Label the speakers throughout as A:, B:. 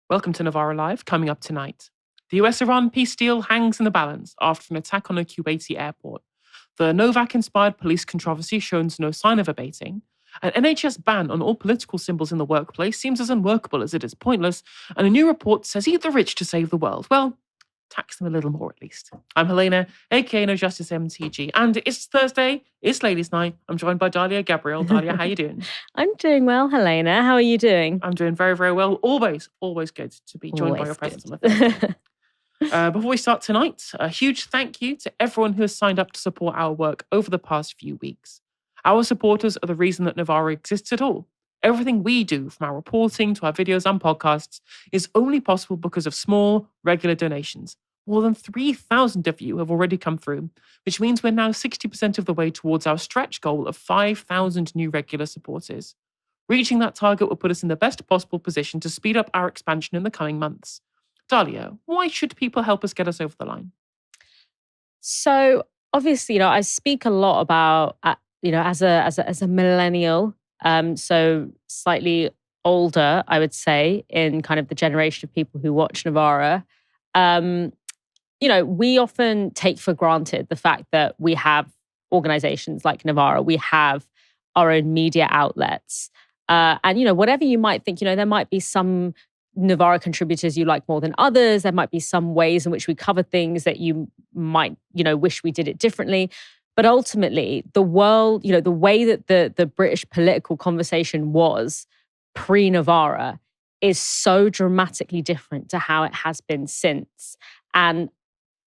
A: Welcome to Novara Live. Coming up tonight, the US-Iran peace deal hangs in the balance after an attack on a Kuwaiti airport. The Novak-inspired police controversy shows no sign of abating. An NHS ban on all political symbols in the workplace seems as unworkable as it is pointless, and a new report says eat the rich to save the world. Well, tax them a little more at least. I'm Helena, aka No Justice MTG, and it's Thursday, it's Ladies' Night. I'm joined by Dalia Gebrial. Dalia, how you doing?
B: I'm doing well, Helena. How are you doing?
A: I'm doing very, very well. Always good to be joined by your presence on a Thursday. Before we start tonight, a huge thank you to everyone who has signed up to support our work over the past few weeks. Our supporters are the reason that Novara exists at all. Everything we do, from our reporting to our videos and podcasts, is only possible because of small, regular donations. More than 3,000 of you have already come through, which means we're now 60% of the way towards our stretch goal of 5,000 new regular supporters. Reaching that target will put us in the best possible position to speed up our expansion in the coming months. Dalia, why should people help us get us over the line?
B: So obviously, I speak a lot about, as a millennial, so slightly older, I would say, in kind of the generation of people who watch Novara. We often take for granted the fact that we have organizations like Novara, we have our own media outlets. And whatever you might think, there might be some Novara contributors you like more than others. There might be some ways in which we cover things that you might, wish we did it differently. But ultimately, the world, the way that the British political conversation was pre-Novara is so dramatically different to how it has been since. And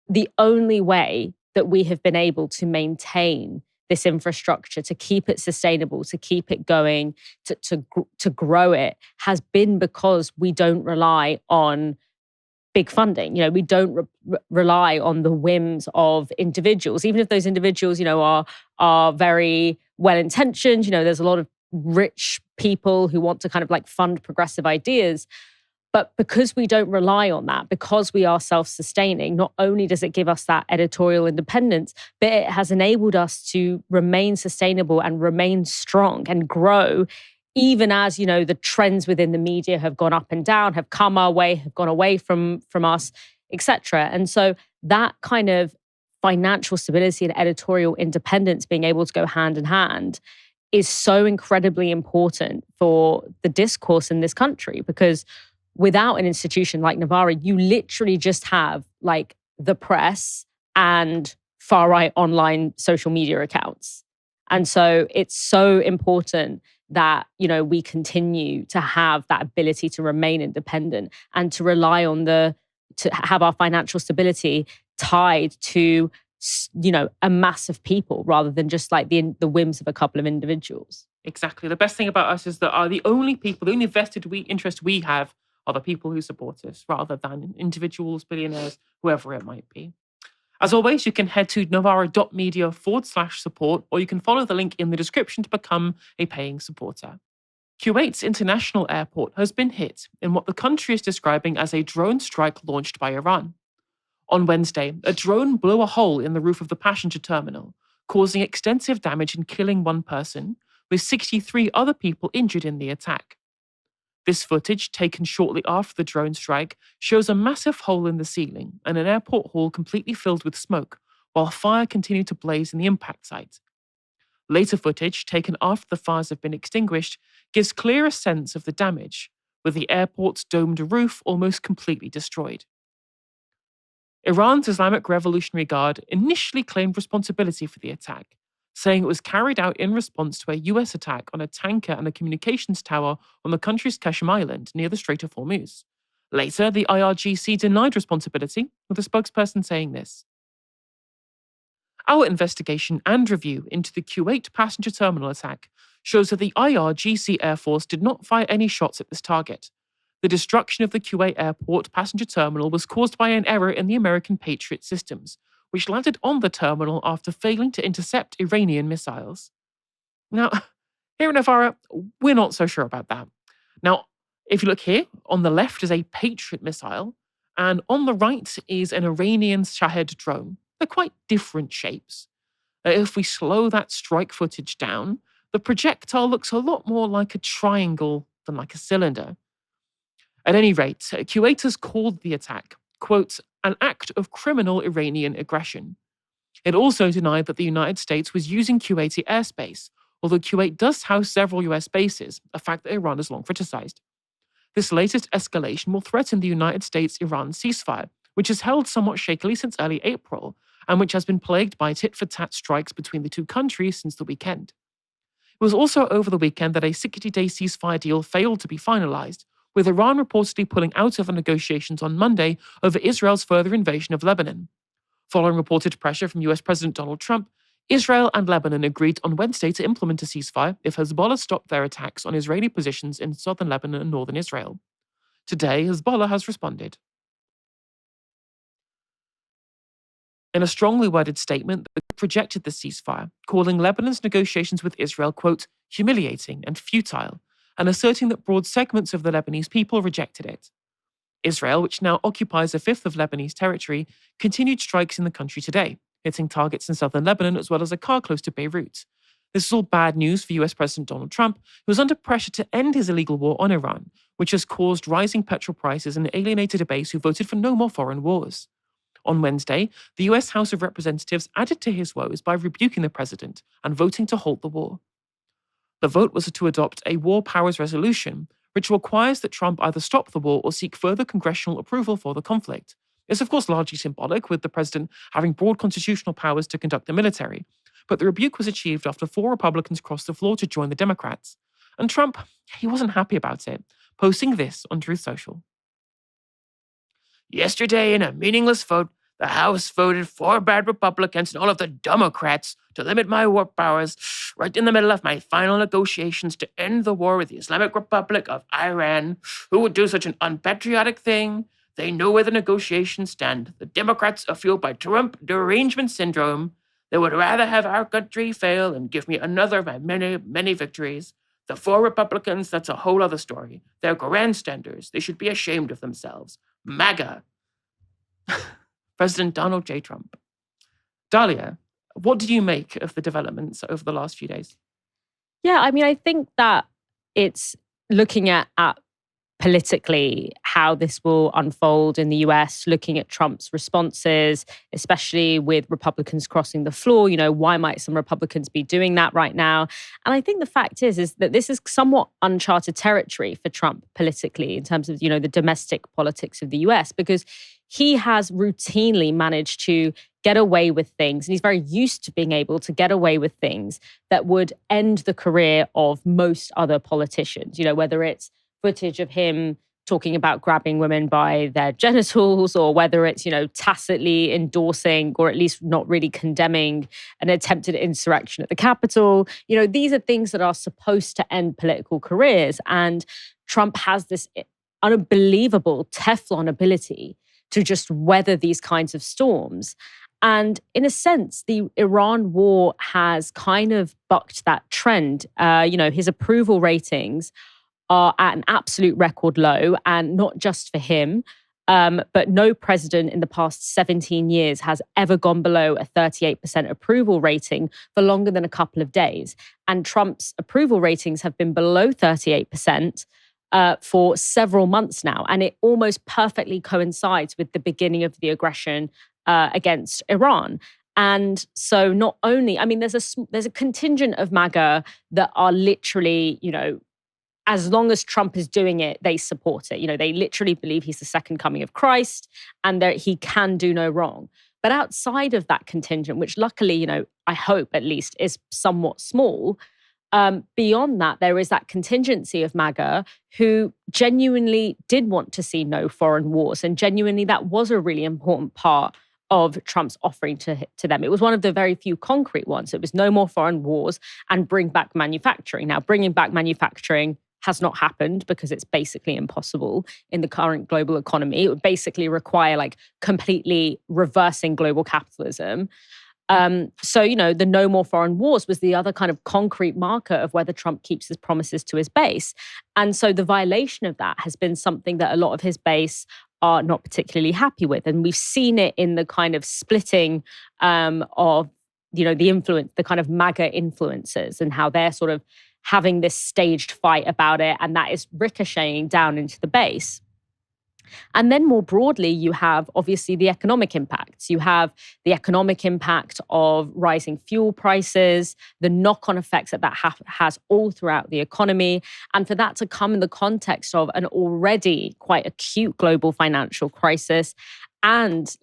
B: the only way that we have been able to maintain this infrastructure, to keep it sustainable, to keep it going, to grow it, has been because we don't rely on big funding. We don't rely on the whims of individuals, even if those individuals, are very well intentioned. There's a lot of rich people who want to kind of like fund progressive ideas. But because we don't rely on that, because we are self-sustaining, not only does it give us that editorial independence, but it has enabled us to remain sustainable and remain strong and grow, even as, the trends within the media have gone up and down, have come our way, have gone away from us, etc. And so that kind of financial stability and editorial independence being able to go hand in hand is so incredibly important for the discourse in this country, because without an institution like Novara, you literally just have like the press and far-right online social media accounts. And so it's so important that, we continue to have that ability to remain independent and to rely on to have our financial stability tied to, a mass of people rather than just like the whims of a couple of individuals.
A: Exactly. The best thing about us is that the only people, the only vested interest we have are the people who support us, rather than individuals, billionaires, whoever it might be. As always, you can head to novara.media/support, or you can follow the link in the description to become a paying supporter. Kuwait's international airport has been hit in what the country is describing as a drone strike launched by Iran. On Wednesday, a drone blew a hole in the roof of the passenger terminal, causing extensive damage and killing one person, with 63 other people injured in the attack. This footage, taken shortly after the drone strike, shows a massive hole in the ceiling and an airport hall completely filled with smoke, while fire continued to blaze in the impact site. Later footage, taken after the fires have been extinguished, gives clearer sense of the damage, with the airport's domed roof almost completely destroyed. Iran's Islamic Revolutionary Guard initially claimed responsibility for the attack, saying it was carried out in response to a US attack on a tanker and a communications tower on the country's Qashm Island near the Strait of Hormuz. Later, the IRGC denied responsibility, with a spokesperson saying this: "Our investigation and review into the Kuwait passenger terminal attack shows that the IRGC Air Force did not fire any shots at this target. The destruction of the Kuwait airport passenger terminal was caused by an error in the American Patriot systems, which landed on the terminal after failing to intercept Iranian missiles." Now, here in Novara, we're not so sure about that. Now, if you look here, on the left is a Patriot missile, and on the right is an Iranian Shahed drone. They're quite different shapes. If we slow that strike footage down, the projectile looks a lot more like a triangle than like a cylinder. At any rate, Kuwait has called the attack, quote, an act of criminal Iranian aggression. It also denied that the United States was using Kuwaiti airspace, although Kuwait does house several US bases, a fact that Iran has long criticized. This latest escalation will threaten the United States-Iran ceasefire, which has held somewhat shakily since early April, and which has been plagued by tit-for-tat strikes between the two countries since the weekend. It was also over the weekend that a 60-day ceasefire deal failed to be finalized, with Iran reportedly pulling out of the negotiations on Monday over Israel's further invasion of Lebanon. Following reported pressure from US President Donald Trump, Israel and Lebanon agreed on Wednesday to implement a ceasefire if Hezbollah stopped their attacks on Israeli positions in southern Lebanon and northern Israel. Today, Hezbollah has responded. In a strongly worded statement, the group rejected the ceasefire, calling Lebanon's negotiations with Israel, quote, humiliating and futile, and asserting that broad segments of the Lebanese people rejected it. Israel, which now occupies a fifth of Lebanese territory, continued strikes in the country today, hitting targets in southern Lebanon as well as a car close to Beirut. This is all bad news for US President Donald Trump, who is under pressure to end his illegal war on Iran, which has caused rising petrol prices and alienated a base who voted for no more foreign wars. On Wednesday, the US House of Representatives added to his woes by rebuking the president and voting to halt the war. The vote was to adopt a war powers resolution, which requires that Trump either stop the war or seek further congressional approval for the conflict. It's of course largely symbolic, with the president having broad constitutional powers to conduct the military, but the rebuke was achieved after 4 Republicans crossed the floor to join the Democrats. And Trump, he wasn't happy about it, posting this on Truth Social. Yesterday, in a meaningless vote, the House voted 4 bad Republicans and all of the Democrats to limit my war powers right in the middle of my final negotiations to end the war with the Islamic Republic of Iran. Who would do such an unpatriotic thing? They know where the negotiations stand. The Democrats are fueled by Trump derangement syndrome. They would rather have our country fail and give me another of my many, many victories. The 4 Republicans, that's a whole other story. They're grandstanders. They should be ashamed of themselves. MAGA. President Donald J. Trump. Dalia, what did you make of the developments over the last few days?
B: Yeah, I mean, I think that it's looking at politically how this will unfold in the US, looking at Trump's responses, especially with Republicans crossing the floor. You know, why might some Republicans be doing that right now? And I think the fact is that this is somewhat uncharted territory for Trump politically in terms of, you know, the domestic politics of the US, because he has routinely managed to get away with things, and he's very used to being able to get away with things that would end the career of most other politicians, you know, whether it's footage of him talking about grabbing women by their genitals, or whether it's, you know, tacitly endorsing or at least not really condemning an attempted insurrection at the Capitol. You know, these are things that are supposed to end political careers. And Trump has this unbelievable Teflon ability to just weather these kinds of storms. And in a sense, the Iran war has kind of bucked that trend. You know, his approval ratings are at an absolute record low, and not just for him, but no president in the past 17 years has ever gone below a 38% approval rating for longer than a couple of days. And Trump's approval ratings have been below 38% for several months now. And it almost perfectly coincides with the beginning of the aggression against Iran. And so not only, I mean, there's a contingent of MAGA that are literally, you know, as long as Trump is doing it, they support it. You know, they literally believe he's the second coming of Christ and that he can do no wrong. But outside of that contingent, which luckily, you know, I hope at least is somewhat small, beyond that, there is that contingency of MAGA who genuinely did want to see no foreign wars. And genuinely, that was a really important part of Trump's offering to them. It was one of the very few concrete ones. It was no more foreign wars and bring back manufacturing. Now, bringing back manufacturing has not happened because it's basically impossible in the current global economy. It would basically require like completely reversing global capitalism. So, you know, the no more foreign wars was the other kind of concrete marker of whether Trump keeps his promises to his base. And so the violation of that has been something that a lot of his base are not particularly happy with. And we've seen it in the kind of splitting of, you know, the influence, the kind of MAGA influencers, and how they're sort of having this staged fight about it. And that is ricocheting down into the base. And then more broadly, you have obviously the economic impacts. You have the economic impact of rising fuel prices, the knock-on effects that has all throughout the economy. And for that to come in the context of an already quite acute global financial crisis and,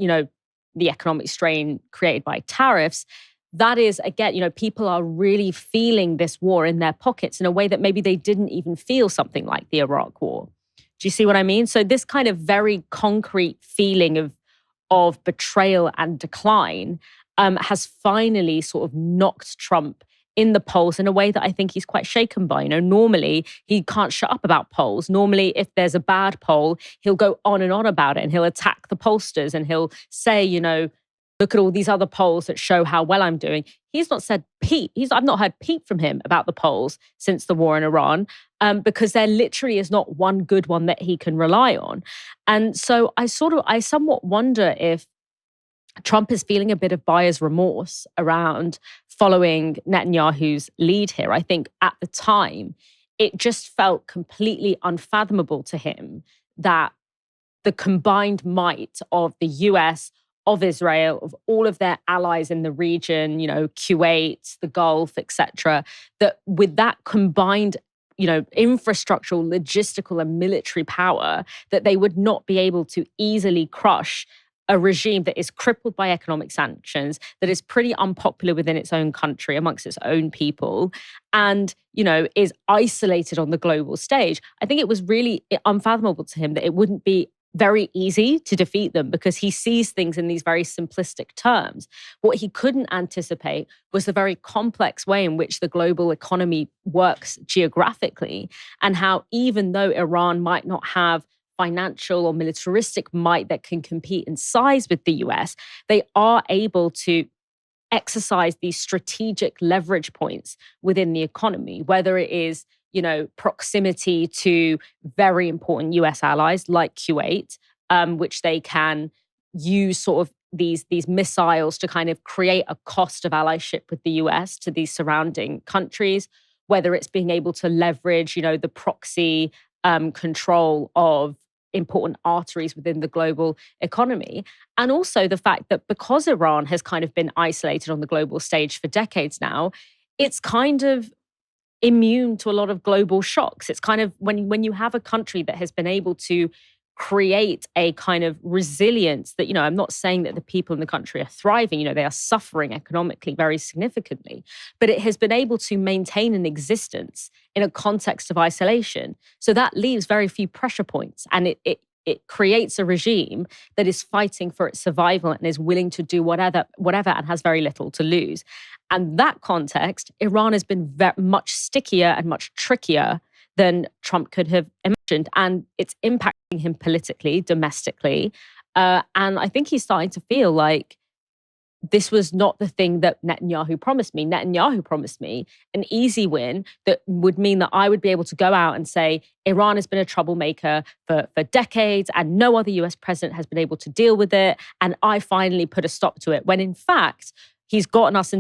B: the economic strain created by tariffs, that is, again, people are really feeling this war in their pockets in a way that maybe they didn't even feel something like the Iraq War. Do you see what I mean? So this kind of very concrete feeling of betrayal and decline has finally sort of knocked Trump in the polls in a way that I think he's quite shaken by. Normally he can't shut up about polls. Normally, if there's a bad poll, he'll go on and on about it and he'll attack the pollsters and he'll say, look at all these other polls that show how well I'm doing. He's not said peep. I've not heard peep from him about the polls since the war in Iran, because there literally is not one good one that he can rely on. And so I somewhat wonder if Trump is feeling a bit of buyer's remorse around following Netanyahu's lead here. I think at the time, it just felt completely unfathomable to him that the combined might of the US, of Israel, of all of their allies in the region, Kuwait, the Gulf, etc., that with that combined, infrastructural, logistical, and military power, that they would not be able to easily crush a regime that is crippled by economic sanctions, that is pretty unpopular within its own country, amongst its own people, and, is isolated on the global stage. I think it was really unfathomable to him that it wouldn't be very easy to defeat them because he sees things in these very simplistic terms. What he couldn't anticipate was the very complex way in which the global economy works geographically, and how even though Iran might not have financial or militaristic might that can compete in size with the US, they are able to exercise these strategic leverage points within the economy, whether it is proximity to very important US allies like Kuwait, which they can use sort of these missiles to kind of create a cost of allyship with the US to these surrounding countries, whether it's being able to leverage, the proxy control of important arteries within the global economy. And also the fact that because Iran has kind of been isolated on the global stage for decades now, it's kind of immune to a lot of global shocks. It's kind of when you have a country that has been able to create a kind of resilience that, I'm not saying that the people in the country are thriving, they are suffering economically very significantly, but it has been able to maintain an existence in a context of isolation. So that leaves very few pressure points, and it creates a regime that is fighting for its survival and is willing to do whatever and has very little to lose. And that context, Iran has been much stickier and much trickier than Trump could have imagined. And it's impacting him politically, domestically. And I think he's starting to feel like this was not the thing that Netanyahu promised me. Netanyahu promised me an easy win that would mean that I would be able to go out and say, Iran has been a troublemaker for decades and no other US president has been able to deal with it. And I finally put a stop to it. When in fact, he's gotten us,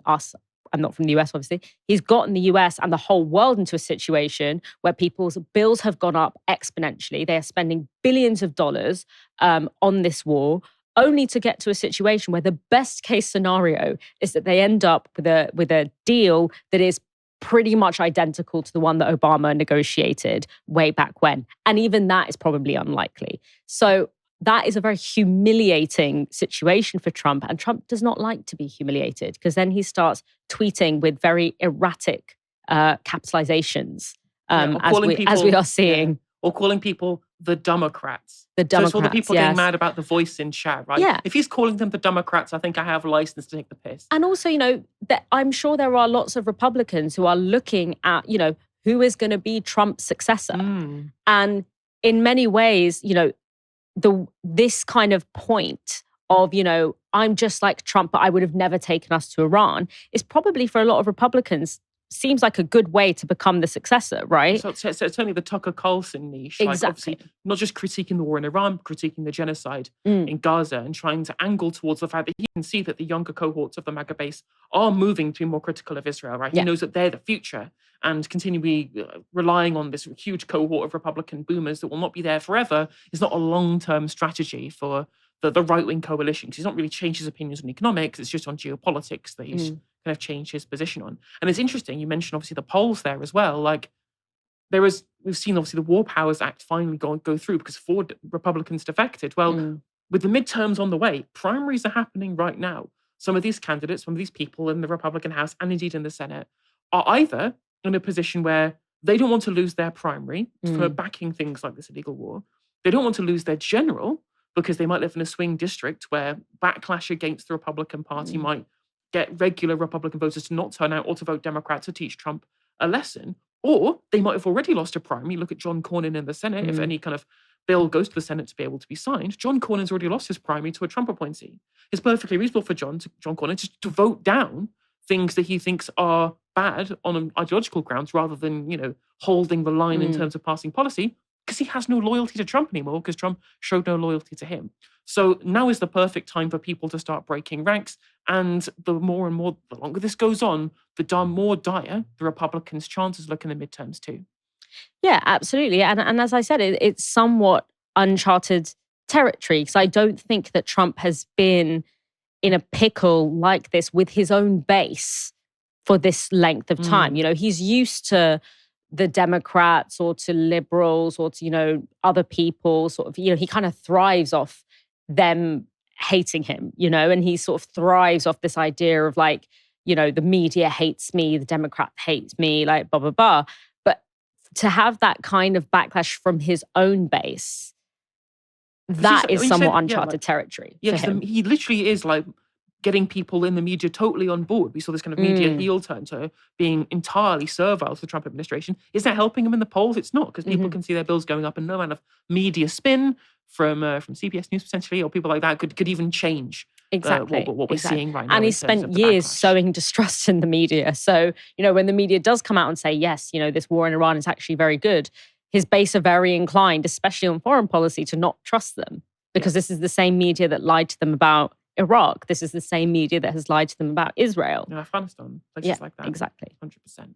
B: us, I'm not from the US, obviously. He's gotten the US and the whole world into a situation where people's bills have gone up exponentially. They are spending billions of dollars on this war, only to get to a situation where the best case scenario is that they end up with a deal that is pretty much identical to the one that Obama negotiated way back when. And even that is probably unlikely. So that is a very humiliating situation for Trump. And Trump does not like to be humiliated because then he starts tweeting with very erratic capitalizations, as we are seeing.
A: Yeah. Or calling people the Democrats.
B: The Democrats,
A: so it's all the people getting mad about the voice in chat, right?
B: Yeah.
A: If he's calling them the Democrats, I think I have a license to take the piss.
B: And also, that I'm sure there are lots of Republicans who are looking at, who is going to be Trump's successor. And in many ways, this kind of point of, I'm just like Trump, but I would have never taken us to Iran is probably for a lot of Republicans seems like a good way to become the successor, right?
A: So it's certainly the Tucker Carlson niche.
B: Exactly.
A: Like, obviously, not just critiquing the war in Iran, but critiquing the genocide in Gaza and trying to angle towards the fact that he can see that the younger cohorts of the MAGA base are moving to be more critical of Israel, right? He knows that they're the future, and continually relying on this huge cohort of Republican boomers that will not be there forever is not a long-term strategy for the right-wing coalition, because he's not really changed his opinions on economics. It's just on geopolitics that he's kind of changed his position on. And it's interesting, you mentioned obviously the polls there as well. Like, we've seen obviously the War Powers Act finally go through because 4 Republicans defected. Well, with the midterms on the way, primaries are happening right now. Some of these candidates, some of these people in the Republican House and indeed in the Senate are either in a position where they don't want to lose their primary for backing things like this illegal war. They don't want to lose their general because they might live in a swing district where backlash against the Republican Party might get regular Republican voters to not turn out or to vote Democrat to teach Trump a lesson. Or they might have already lost a primary. Look at John Cornyn in the Senate. If any kind of bill goes to the Senate to be able to be signed, John Cornyn's already lost his primary to a Trump appointee. It's perfectly reasonable for John Cornyn just to vote down things that he thinks are bad on ideological grounds rather than, holding the line in terms of passing policy, because he has no loyalty to Trump anymore, because Trump showed no loyalty to him. So now is the perfect time for people to start breaking ranks. And the longer this goes on, the more dire the Republicans' chances look in the midterms too.
B: Yeah, absolutely. And as I said, it's somewhat uncharted territory, because I don't think that Trump has been in a pickle like this with his own base for this length of time. He's used to the Democrats or to liberals or to, other people sort of, he kind of thrives off them hating him, and he sort of thrives off this idea of like, the media hates me, the Democrat hates me, like blah, blah, blah. But to have that kind of backlash from his own base, that is somewhat uncharted territory for him.
A: He literally is like getting people in the media totally on board. We saw this kind of media heel turn to being entirely servile to the Trump administration. Is that helping him in the polls? It's not, because people can see their bills going up, and no amount of media spin from CBS News potentially or people like that could even change what we're seeing right now.
B: And he spent years sowing distrust in the media. So, when the media does come out and say, yes, this war in Iran is actually very good, his base are very inclined, especially on foreign policy, to not trust them, because this is the same media that lied to them about Iraq. This is the same media that has lied to them about Israel.
A: And Afghanistan, places like that.
B: Exactly.
A: 100%.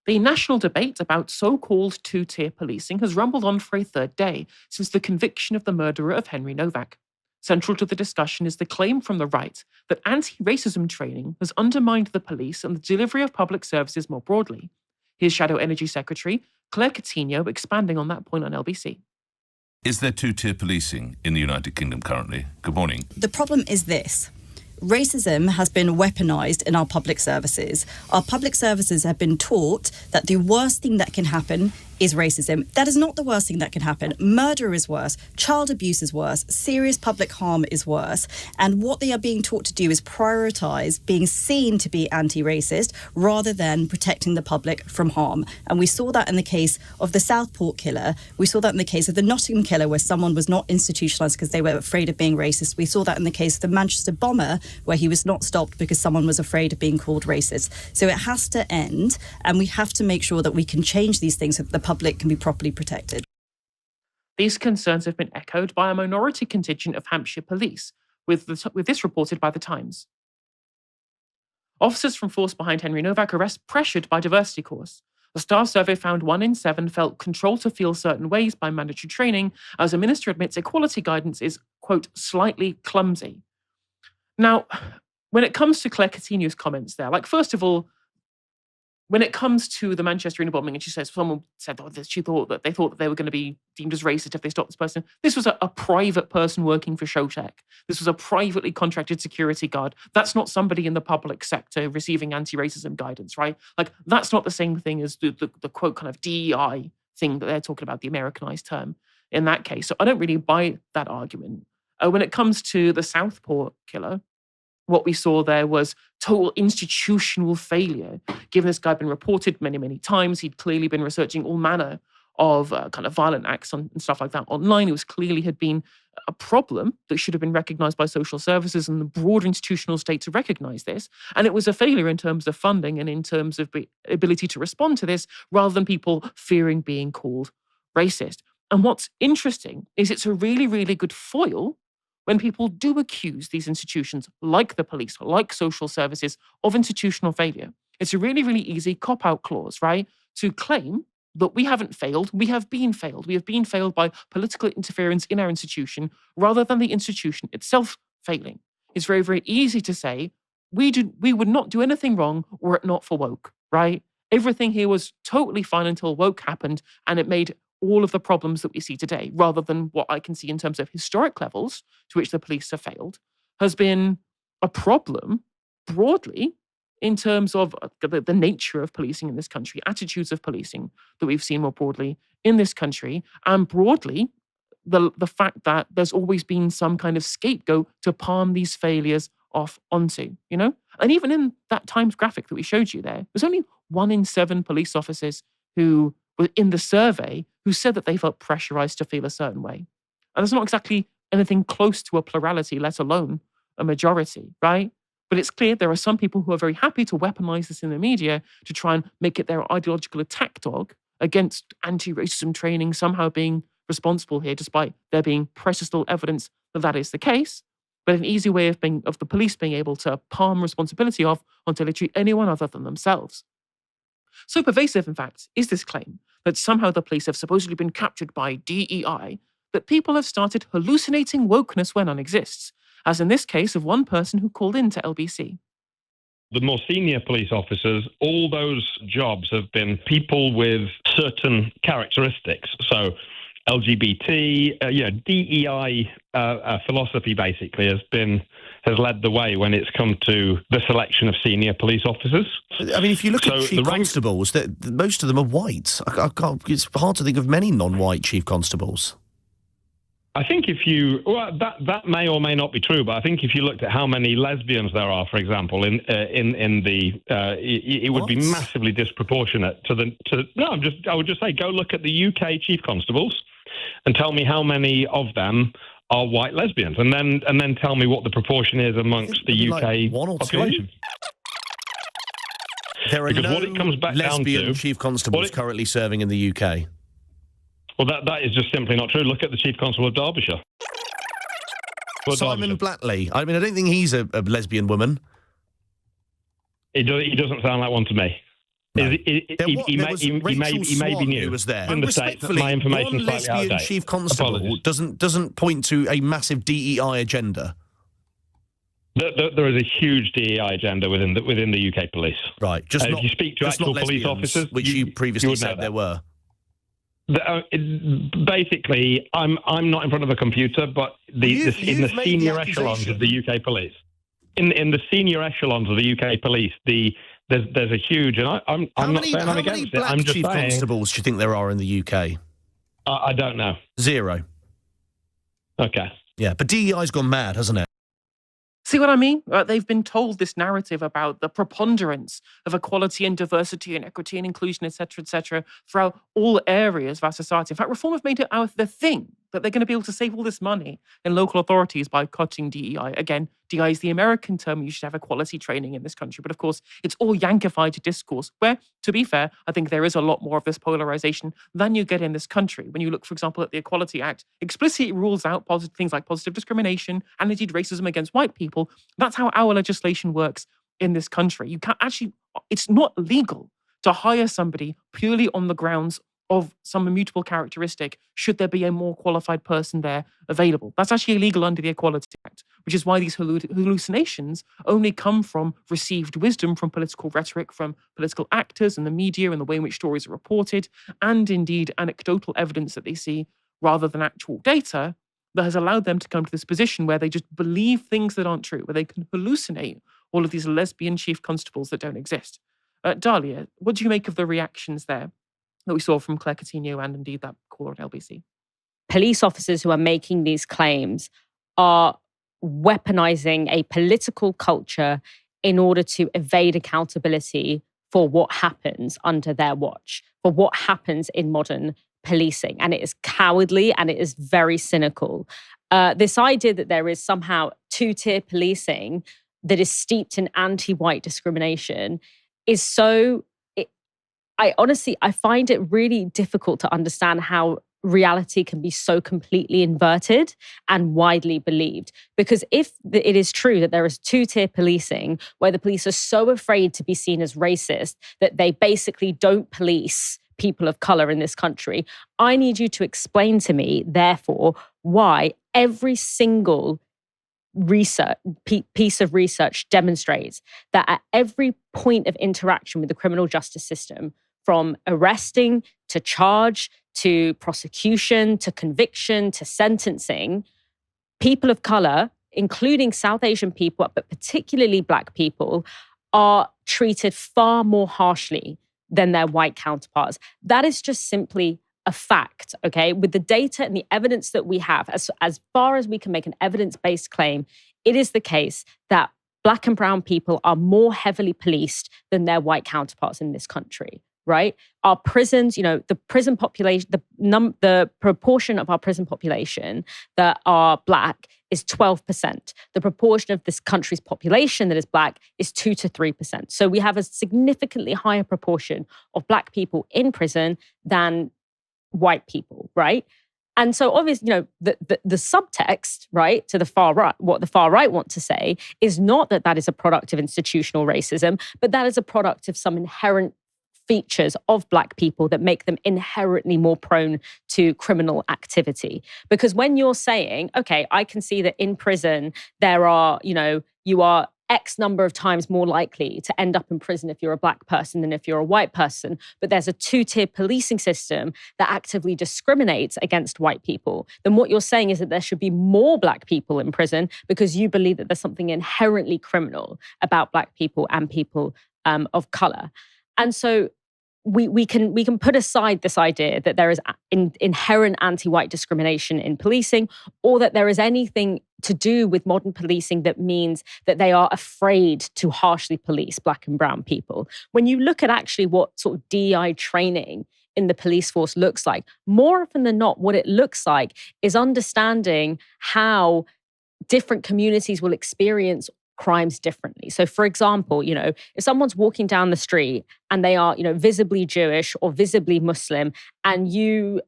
A: The national debate about so-called two-tier policing has rumbled on for a third day since the conviction of the murderer of Henry Novak. Central to the discussion is the claim from the right that anti-racism training has undermined the police and the delivery of public services more broadly. Here's Shadow Energy Secretary Claire Coutinho expanding on that point on LBC.
C: Is there two-tier policing in the United Kingdom currently? Good morning.
D: The problem is this. Racism has been weaponised in our public services. Our public services have been taught that the worst thing that can happen is racism. That is not the worst thing that can happen. Murder is worse. Child abuse is worse. Serious public harm is worse. And what they are being taught to do is prioritise being seen to be anti-racist rather than protecting the public from harm. And we saw that in the case of the Southport killer. We saw that in the case of the Nottingham killer, where someone was not institutionalised because they were afraid of being racist. We saw that in the case of the Manchester bomber, where he was not stopped because someone was afraid of being called racist. So it has to end, and we have to make sure that we can change these things so that the public can be properly protected.
A: These concerns have been echoed by a minority contingent of Hampshire police, with this reported by The Times. Officers from Force Behind Henry Novak arrest pressured by diversity course. The Star survey found 1 in 7 felt controlled to feel certain ways by mandatory training, as a minister admits equality guidance is, quote, slightly clumsy. Now, when it comes to Claire Coutinho's comments there, like, first of all, when it comes to the Manchester Arena bombing, and she says someone said that they thought that they were going to be deemed as racist if they stopped this person. This was a private person working for Showtech. This was a privately contracted security guard. That's not somebody in the public sector receiving anti-racism guidance, right? Like, that's not the same thing as the quote kind of DEI thing that they're talking about, the Americanized term in that case. So I don't really buy that argument. When it comes to the Southport killer, what we saw there was total institutional failure. Given this guy had been reported many, many times, he'd clearly been researching all manner of kind of violent acts and stuff like that online. It was clearly had been a problem that should have been recognised by social services and the broader institutional state to recognise this. And it was a failure in terms of funding and in terms of ability to respond to this, rather than people fearing being called racist. And what's interesting is it's a really, really good foil when people do accuse these institutions, like the police, like social services, of institutional failure. It's a really, really easy cop-out clause, right? To claim that we haven't failed, we have been failed. We have been failed by political interference in our institution rather than the institution itself failing. It's very, very easy to say, we would not do anything wrong were it not for woke, right? Everything here was totally fine until woke happened, and it made all of the problems that we see today, rather than what I can see in terms of historic levels to which the police have failed, has been a problem broadly in terms of the nature of policing in this country, attitudes of policing that we've seen more broadly in this country, and broadly the fact that there's always been some kind of scapegoat to palm these failures off onto, you know? And even in that Times graphic that we showed you there's only 1 in 7 police officers who were in the survey who said that they felt pressurized to feel a certain way. And that's not exactly anything close to a plurality, let alone a majority, right? But it's clear there are some people who are very happy to weaponize this in the media to try and make it their ideological attack dog against anti-racism training somehow being responsible here, despite there being precious little evidence that that is the case. But an easy way of the police being able to palm responsibility off onto literally anyone other than themselves. So pervasive, in fact, is this claim that somehow the police have supposedly been captured by DEI, that people have started hallucinating wokeness where none exists, as in this case of one person who called in to LBC.
E: The more senior police officers, all those jobs have been people with certain characteristics. So LGBT, DEI philosophy basically has led the way when it's come to the selection of senior police officers.
F: I mean, if you look at chief constables, most of them are white. It's hard to think of many non-white chief constables.
E: I think that may or may not be true, but I think if you looked at how many lesbians there are, for example, it would be massively disproportionate I would just say go look at the UK chief constables and tell me how many of them are white lesbians, and then tell me what the proportion is amongst the UK
F: like 1 or 2?
E: population.
F: There are no lesbian chief constables currently serving in the UK.
E: Well, that is just simply not true. Look at the Chief Constable of Derbyshire.
F: Simon Blatley. I mean, I don't think he's a lesbian woman.
E: He doesn't sound like one to me.
F: No.
E: He may be new.
F: Who was there.
E: In the state that my information
F: one
E: is slightly out of
F: lesbian
E: date.
F: chief constable doesn't point to a massive DEI agenda.
E: There is a huge DEI agenda within the UK police.
F: Right.
E: If you speak to actual police officers,
F: which you previously said there were.
E: Basically, I'm not in front of a computer, but in the senior echelons of the UK police, in the senior echelons of the UK police, there's a huge, and I'm not saying I'm against it. I'm just saying. How many chief
F: constables do you think there are in the UK?
E: I don't know.
F: 0.
E: Okay.
F: Yeah, but DEI's gone mad, hasn't it?
A: See what I mean? They've been told this narrative about the preponderance of equality and diversity and equity and inclusion, et cetera, throughout all areas of our society. In fact, Reform have made it the thing that they're going to be able to save all this money in local authorities by cutting DEI. Again, DEI is the American term. You should have equality training in this country. But of course, it's all Yankified discourse where, to be fair, I think there is a lot more of this polarization than you get in this country. When you look, for example, at the Equality Act, explicitly rules out things like positive discrimination and indeed racism against white people. That's how our legislation works in this country. You can't actually, it's not legal to hire somebody purely on the grounds of some immutable characteristic should there be a more qualified person there available. That's actually illegal under the Equality Act, which is why these hallucinations only come from received wisdom from political rhetoric, from political actors and the media and the way in which stories are reported, and indeed anecdotal evidence that they see rather than actual data that has allowed them to come to this position where they just believe things that aren't true, where they can hallucinate all of these lesbian chief constables that don't exist. Dalia, what do you make of the reactions there that we saw from Claire Coutinho and indeed that caller at LBC?
B: Police officers who are making these claims are weaponizing a political culture in order to evade accountability for what happens under their watch, for what happens in modern policing, and it is cowardly and it is very cynical. This idea that there is somehow two-tier policing that is steeped in anti-white discrimination is so... I find it really difficult to understand how reality can be so completely inverted and widely believed. Because if it is true that there is two-tier policing where the police are so afraid to be seen as racist that they basically don't police people of color in this country, I need you to explain to me, therefore, why every single piece of research demonstrates that at every point of interaction with the criminal justice system, from arresting to charge to prosecution to conviction to sentencing, people of color, including South Asian people, but particularly Black people, are treated far more harshly than their white counterparts. That is just simply a fact, okay? With the data and the evidence that we have, as far as we can make an evidence-based claim, it is the case that Black and brown people are more heavily policed than their white counterparts in this country, right? Our prisons, the prison population, the proportion of our prison population that are Black is 12%. The proportion of this country's population that is Black is 2 to 3%. So we have a significantly higher proportion of Black people in prison than white people, right? And so obviously, the subtext, right, to the far right, what the far right want to say is not that that is a product of institutional racism, but that is a product of some inherent features of Black people that make them inherently more prone to criminal activity. Because when you're saying, okay, I can see that in prison there are, you are X number of times more likely to end up in prison if you're a Black person than if you're a white person, but there's a two-tier policing system that actively discriminates against white people, then what you're saying is that there should be more Black people in prison because you believe that there's something inherently criminal about Black people and people of color. And so we can put aside this idea that there is inherent anti-white discrimination in policing, or that there is anything to do with modern policing that means that they are afraid to harshly police Black and brown people. When you look at actually what sort of DEI training in the police force looks like, more often than not, what it looks like is understanding how different communities will experience crimes differently. So for example, if someone's walking down the street and they are, visibly Jewish or visibly Muslim, and you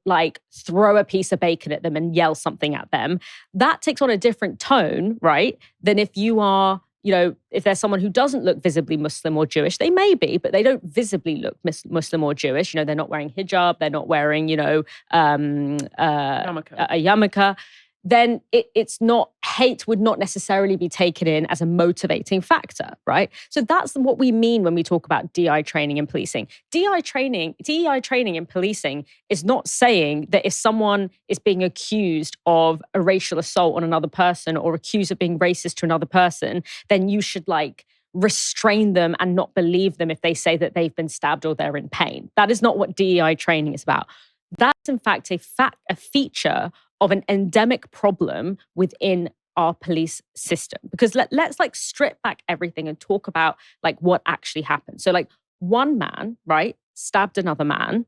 B: throw a piece of bacon at them and yell something at them, that takes on a different tone, right? Than if you are, if there's someone who doesn't look visibly Muslim or Jewish, they may be, but they don't visibly look Muslim or Jewish. They're not wearing hijab, they're not wearing, a yarmulke. Then it's not, hate would not necessarily be taken in as a motivating factor, right? So that's what we mean when we talk about DEI training in policing. DEI training in policing is not saying that if someone is being accused of a racial assault on another person or accused of being racist to another person, then you should restrain them and not believe them if they say that they've been stabbed or they're in pain. That is not what DEI training is about. That's in fact a feature of an endemic problem within our police system. Because let's strip back everything and talk about what actually happened. So one man, right, stabbed another man.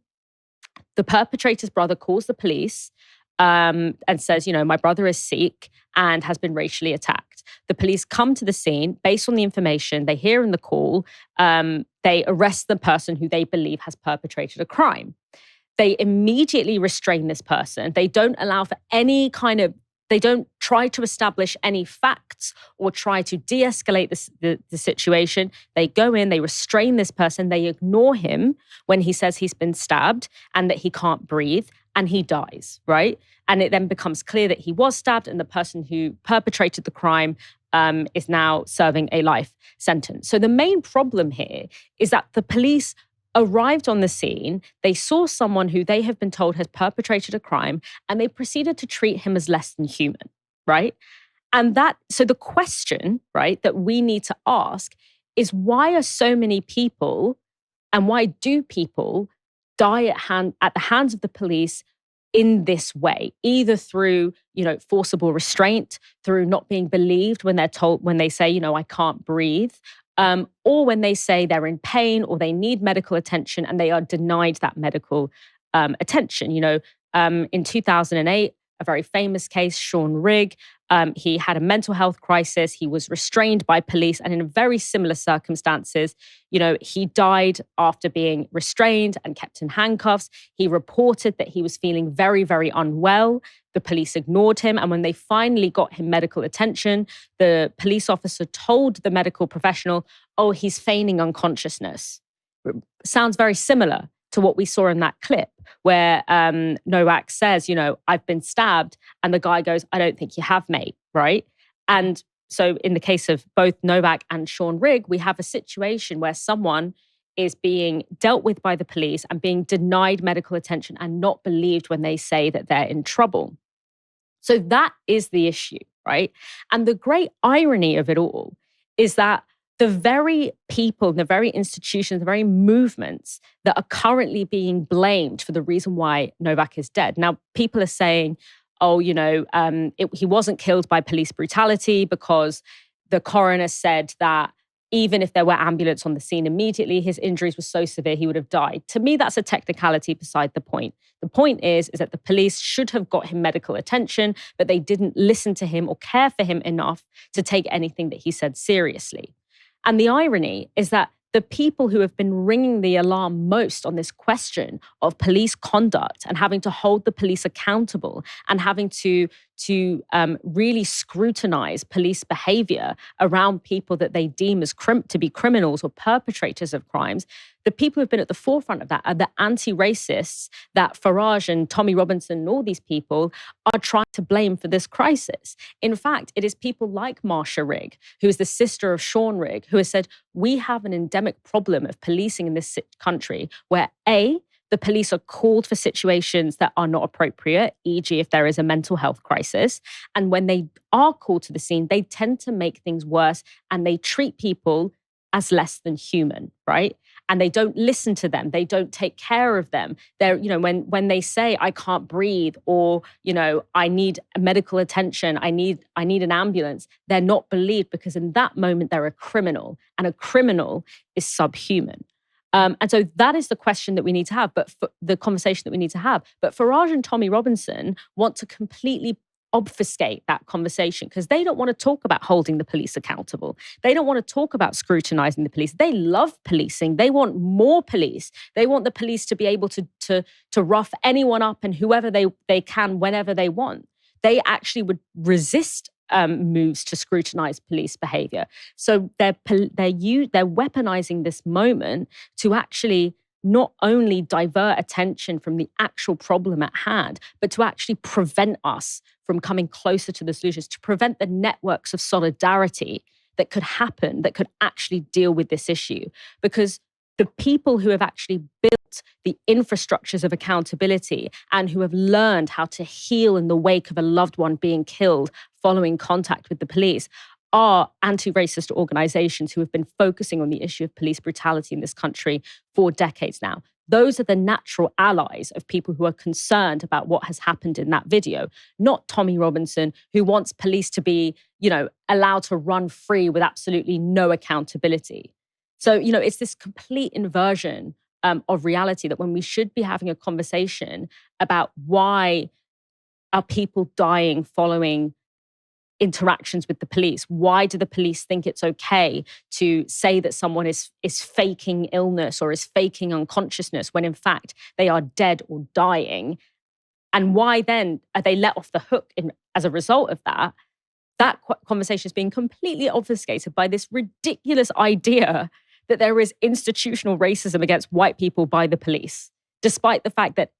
B: The perpetrator's brother calls the police and says, my brother is Sikh and has been racially attacked. The police come to the scene based on the information they hear in the call. They arrest the person who they believe has perpetrated a crime. They immediately restrain this person. They don't allow for they don't try to establish any facts or try to de-escalate the situation. They go in, they restrain this person, they ignore him when he says he's been stabbed and that he can't breathe, and he dies, right? And it then becomes clear that he was stabbed and the person who perpetrated the crime is now serving a life sentence. So the main problem here is that the police arrived on the scene, they saw someone who they have been told has perpetrated a crime, and they proceeded to treat him as less than human, right? And so the question, right, that we need to ask is, why are so many people, and why do people die at the hands of the police in this way, either through, forcible restraint, through not being believed when they say, I can't breathe, or when they say they're in pain or they need medical attention and they are denied that medical attention. In 2008, a very famous case, Sean Rigg, he had a mental health crisis. He was restrained by police, and in very similar circumstances, he died after being restrained and kept in handcuffs. He reported that he was feeling very, very unwell. The police ignored him, and when they finally got him medical attention, the police officer told the medical professional, "Oh, he's feigning unconsciousness." Sounds very similar to what we saw in that clip where Novak says, "I've been stabbed." And the guy goes, "I don't think you have, mate," right? And so in the case of both Novak and Sean Rigg, we have a situation where someone is being dealt with by the police and being denied medical attention and not believed when they say that they're in trouble. So that is the issue, right? And the great irony of it all is that the very people, the very institutions, the very movements that are currently being blamed for the reason why Novak is dead. Now, people are saying, he wasn't killed by police brutality because the coroner said that even if there were ambulance on the scene immediately, his injuries were so severe he would have died. To me, that's a technicality beside the point. The point is that the police should have got him medical attention, but they didn't listen to him or care for him enough to take anything that he said seriously. And the irony is that the people who have been ringing the alarm most on this question of police conduct and having to hold the police accountable and having to really scrutinize police behavior around people that they deem as to be criminals or perpetrators of crimes, the people who've been at the forefront of that are the anti-racists that Farage and Tommy Robinson and all these people are trying to blame for this crisis. In fact, it is people like Marsha Rigg, who is the sister of Sean Rigg, who has said, we have an endemic problem of policing in this country where A, the police are called for situations that are not appropriate, e.g. if there is a mental health crisis. And when they are called to the scene, they tend to make things worse and they treat people as less than human, right? And they don't listen to them. They don't take care of them. They're, when they say, I can't breathe, or, I need medical attention, I need an ambulance, they're not believed because in that moment, they're a criminal, and a criminal is subhuman. And so that is the question that we need to have, but the conversation that we need to have. But Farage and Tommy Robinson want to completely obfuscate that conversation because they don't want to talk about holding the police accountable. They don't want to talk about scrutinizing the police. They love policing. They want more police. They want the police to be able to rough anyone up and whoever they can whenever they want. They actually would resist moves to scrutinize police behavior. So they're weaponizing this moment to actually not only divert attention from the actual problem at hand, but to actually prevent us from coming closer to the solutions, to prevent the networks of solidarity that could happen, that could actually deal with this issue. Because the people who have actually built the infrastructures of accountability and who have learned how to heal in the wake of a loved one being killed following contact with the police are anti-racist organizations who have been focusing on the issue of police brutality in this country for decades now. Those are the natural allies of people who are concerned about what has happened in that video, not Tommy Robinson, who wants police to be, allowed to run free with absolutely no accountability. So, it's this complete inversion of reality that when we should be having a conversation about why are people dying following interactions with the police? Why do the police think it's okay to say that someone is faking illness or is faking unconsciousness when in fact they are dead or dying? And why then are they let off the hook as a result of that? That conversation is being completely obfuscated by this ridiculous idea that there is institutional racism against white people by the police, despite the fact that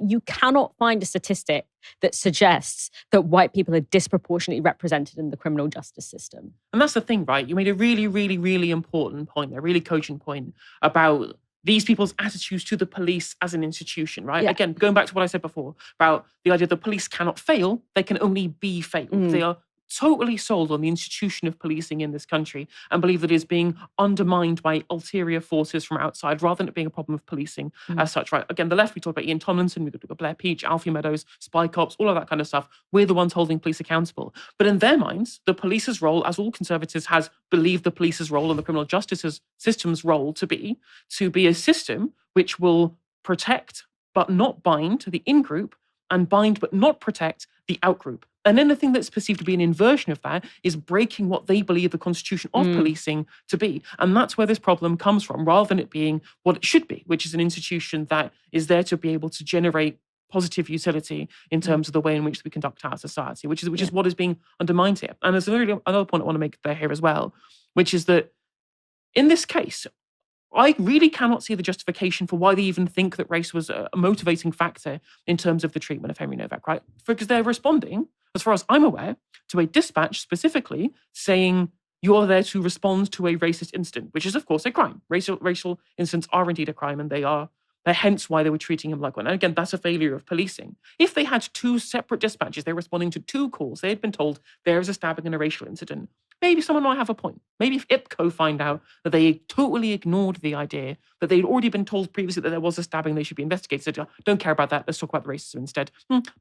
B: you cannot find a statistic that suggests that white people are disproportionately represented in the criminal justice system.
A: And that's the thing, right? You made a really, really, really important point, a really cogent point about these people's attitudes to the police as an institution, right?
B: Yeah.
A: Again, going back to what I said before about the idea that the police cannot fail, they can only be failed. They are totally sold on the institution of policing in this country and believe that it is being undermined by ulterior forces from outside rather than it being a problem of policing as such, right? Again, the left, we talked about Ian Tomlinson, we talked about Blair Peach, Alfie Meadows, spy cops, all of that kind of stuff. We're the ones holding police accountable. But in their minds, the police's role, as all conservatives has believed the police's role and the criminal justice system's role to be a system which will protect but not bind the in-group, and bind but not protect the out-group. And anything that's perceived to be an inversion of that is breaking what they believe the constitution of policing to be. And that's where this problem comes from, rather than it being what it should be, which is an institution that is there to be able to generate positive utility in terms of the way in which we conduct our society, which is what is being undermined here. And there's another point I want to make there here as well, which is that in this case, I really cannot see the justification for why they even think that race was a motivating factor in terms of the treatment of Henry Novak, right? Because they're responding, as far as I'm aware, to a dispatch specifically saying you are there to respond to a racist incident, which is, of course, a crime. Racial incidents are indeed a crime, and they're hence why they were treating him like one. And again, that's a failure of policing. If they had two separate dispatches, they're responding to two calls, they had been told there is a stabbing and a racial incident, maybe someone might have a point. Maybe if IPCO find out that they totally ignored the idea that they'd already been told previously that there was a stabbing, they should be investigated. So don't care about that. Let's talk about the racism instead.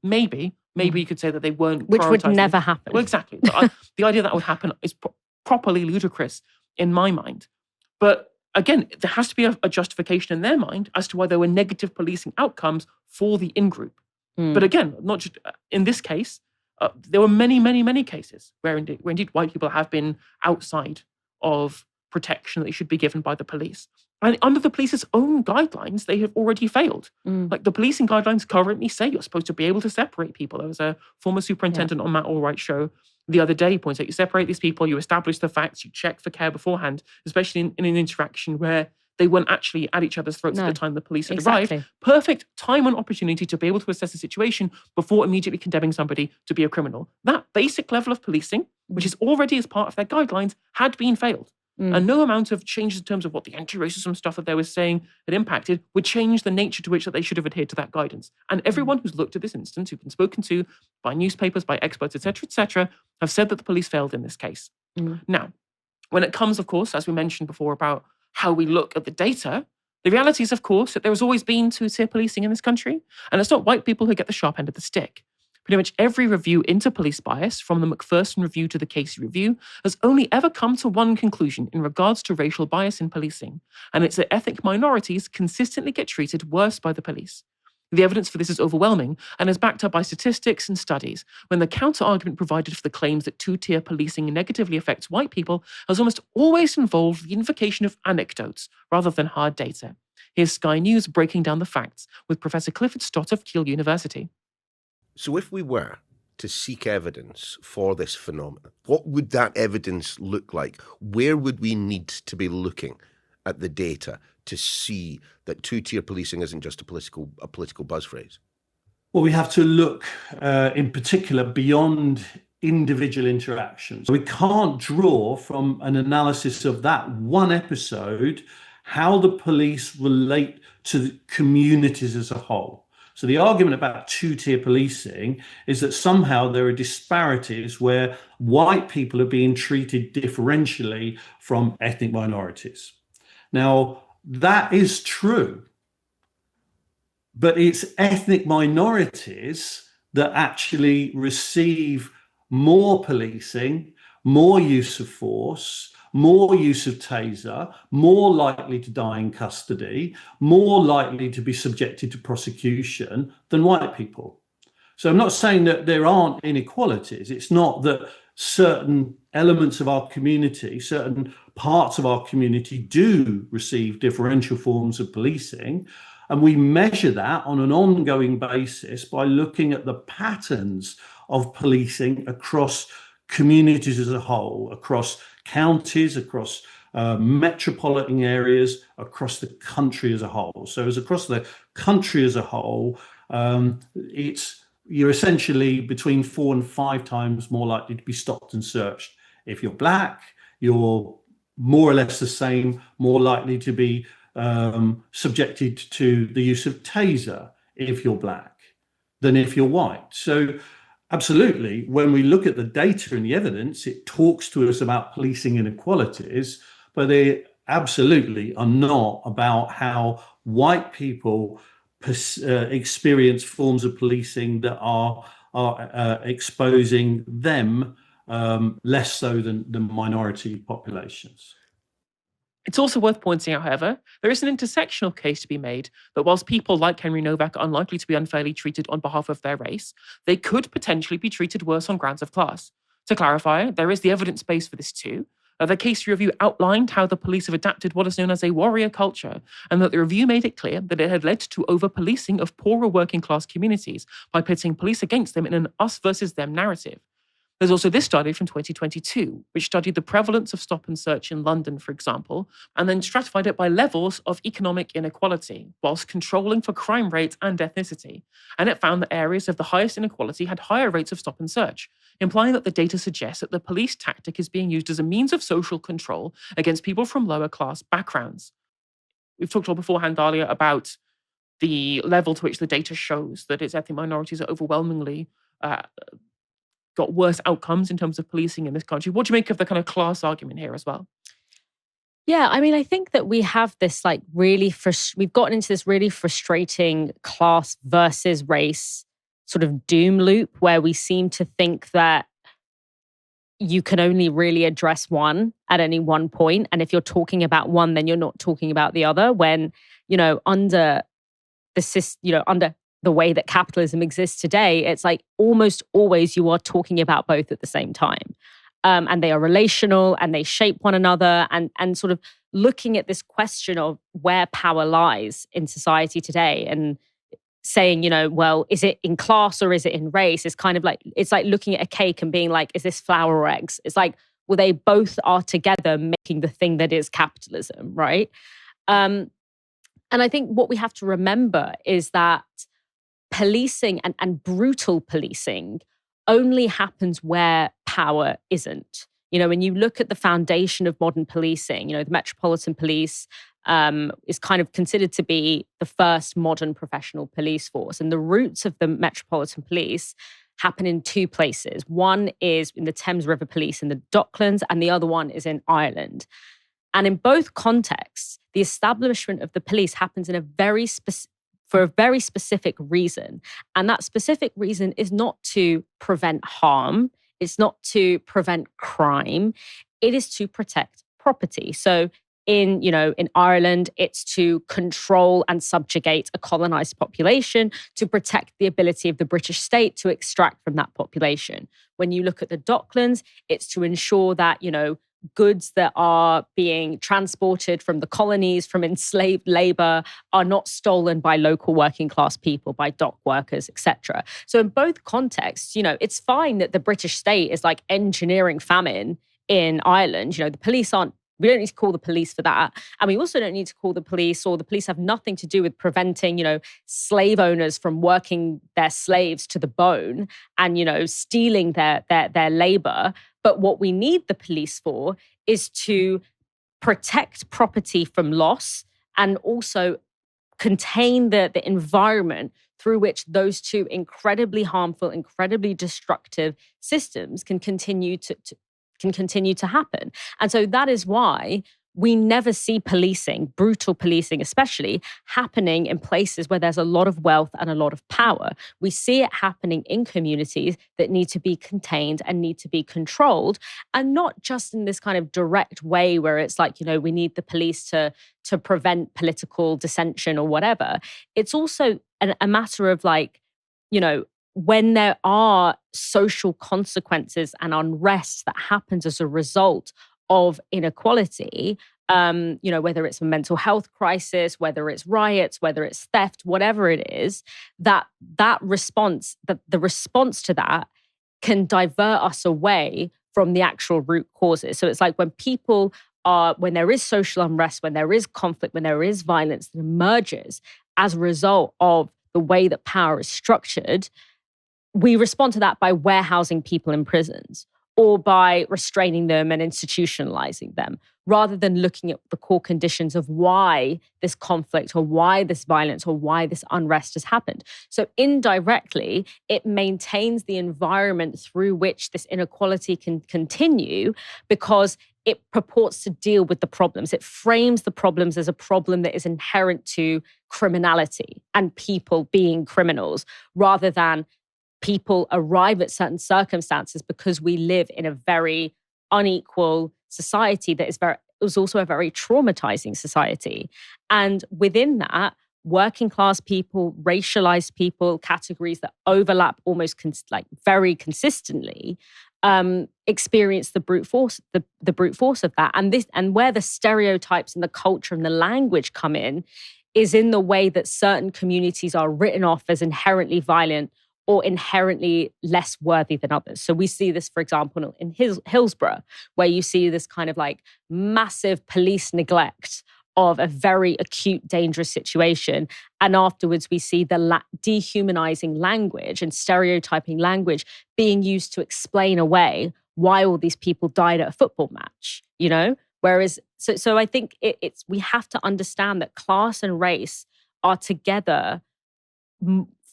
A: Maybe you could say that they weren't
B: Which would
A: prioritizing
B: never happen.
A: Well, exactly. The idea that would happen is properly ludicrous in my mind. But again, there has to be a justification in their mind as to why there were negative policing outcomes for the in-group. But again, not just in this case, there were many, many, many cases where indeed white people have been outside of protection that they should be given by the police. And under the police's own guidelines, they have already failed. Like the policing guidelines currently say you're supposed to be able to separate people. There was a former superintendent on Matt Allright's show the other day points out you separate these people, you establish the facts, you check for care beforehand, especially in an interaction where they weren't actually at each other's throats at the time the police had arrived. Perfect time and opportunity to be able to assess the situation before immediately condemning somebody to be a criminal. That basic level of policing, which is already as part of their guidelines, had been failed. And no amount of changes in terms of what the anti-racism stuff that they were saying had impacted would change the nature to which that they should have adhered to that guidance. And everyone who's looked at this instance, who's been spoken to by newspapers, by experts, etc., have said that the police failed in this case. Now, when it comes, of course, as we mentioned before, about how we look at the data, the reality is, of course, that there has always been two-tier policing in this country, and it's not white people who get the sharp end of the stick. Pretty much every review into police bias, from the Macpherson Review to the Casey Review, has only ever come to one conclusion in regards to racial bias in policing, and it's that ethnic minorities consistently get treated worse by the police. The evidence for this is overwhelming and is backed up by statistics and studies, when the counter-argument provided for the claims that two-tier policing negatively affects white people has almost always involved the invocation of anecdotes rather than hard data. Here's Sky News breaking down the facts with Professor Clifford Stott of Keele University.
G: So if we were to seek evidence for this phenomenon, what would that evidence look like? Where would we need to be looking at the data to see that two-tier policing isn't just a political buzz phrase?
H: Well, we have to look in particular beyond individual interactions. We can't draw from an analysis of that one episode how the police relate to the communities as a whole. So the argument about two-tier policing is that somehow there are disparities where white people are being treated differentially from ethnic minorities. Now, that is true, but it's ethnic minorities that actually receive more policing, more use of force, more use of taser, more likely to die in custody, more likely to be subjected to prosecution than white people. So I'm not saying that there aren't inequalities. It's not that certain elements of our community, certain parts of our community do receive differential forms of policing. And we measure that on an ongoing basis by looking at the patterns of policing across communities as a whole, across counties, across metropolitan areas, across the country as a whole. So as across the country as a whole, you're essentially between 4 and 5 times more likely to be stopped and searched. If you're black, you're more or less the same, more likely to be subjected to the use of taser if you're black than if you're white. So absolutely, when we look at the data and the evidence, it talks to us about policing inequalities, but they absolutely are not about how white people experience forms of policing that are exposing them less so than minority populations.
A: It's also worth pointing out, however, there is an intersectional case to be made that whilst people like Henry Novak are unlikely to be unfairly treated on behalf of their race, they could potentially be treated worse on grounds of class. To clarify, there is the evidence base for this too. The case review outlined how the police have adapted what is known as a warrior culture, and that the review made it clear that it had led to over-policing of poorer working class communities by pitting police against them in an us versus them narrative. There's also this study from 2022, which studied the prevalence of stop and search in London, for example, and then stratified it by levels of economic inequality, whilst controlling for crime rates and ethnicity. And it found that areas of the highest inequality had higher rates of stop and search, implying that the data suggests that the police tactic is being used as a means of social control against people from lower class backgrounds. We've talked beforehand, Dalia, about the level to which the data shows that its ethnic minorities are overwhelmingly got worse outcomes in terms of policing in this country. What do you make of the kind of class argument here as well?
B: Yeah, I mean, I think that we have this we've gotten into this really frustrating class versus race sort of doom loop where we seem to think that you can only really address one at any one point. And if you're talking about one, then you're not talking about the other when, under the way that capitalism exists today, it's like almost always you are talking about both at the same time. And they are relational and they shape one another and sort of looking at this question of where power lies in society today and saying, well, is it in class or is it in race? It's kind of like, it's like looking at a cake and being like, is this flour or eggs? It's like, well, they both are together making the thing that is capitalism, right? And I think what we have to remember is that policing and brutal policing only happens where power isn't. When you look at the foundation of modern policing, the Metropolitan Police is kind of considered to be the first modern professional police force. And the roots of the Metropolitan Police happen in two places. One is in the Thames River Police in the Docklands, and the other one is in Ireland. And in both contexts, the establishment of the police happens in for a very specific reason. And that specific reason is not to prevent harm. It's not to prevent crime. It is to protect property. So in Ireland, it's to control and subjugate a colonized population, to protect the ability of the British state to extract from that population. When you look at the Docklands, it's to ensure that, goods that are being transported from the colonies, from enslaved labor, are not stolen by local working class people, by dock workers, etc. So in both contexts, it's fine that the British state is like engineering famine in Ireland. The police we don't need to call the police for that. And we also don't need to call the police, or the police have nothing to do with preventing, slave owners from working their slaves to the bone and, stealing their labor. But what we need the police for is to protect property from loss and also contain the environment through which those two incredibly harmful, incredibly destructive systems can continue to happen. And so that is why we never see policing, brutal policing especially, happening in places where there's a lot of wealth and a lot of power. We see it happening in communities that need to be contained and need to be controlled, and not just in this kind of direct way where it's like, we need the police to prevent political dissension or whatever. It's also a matter of like, when there are social consequences and unrest that happens as a result of inequality, whether it's a mental health crisis, whether it's riots, whether it's theft, whatever it is, that response, the response to that can divert us away from the actual root causes. So it's like when there is social unrest, when there is conflict, when there is violence that emerges as a result of the way that power is structured, we respond to that by warehousing people in prisons or by restraining them and institutionalizing them, rather than looking at the core conditions of why this conflict or why this violence or why this unrest has happened. So indirectly, it maintains the environment through which this inequality can continue because it purports to deal with the problems. It frames the problems as a problem that is inherent to criminality and people being criminals, rather than people arrive at certain circumstances because we live in a very unequal society that is was also a very traumatizing society. And within that, working class people, racialized people, categories that overlap almost very consistently, experience the brute force, the brute force of that. And where the stereotypes and the culture and the language come in is in the way that certain communities are written off as inherently violent or inherently less worthy than others. So we see this, for example, in Hillsborough, where you see this kind of like massive police neglect of a very acute, dangerous situation. And afterwards, we see the dehumanizing language and stereotyping language being used to explain away why all these people died at a football match, you know? Whereas, so I think we have to understand that class and race are together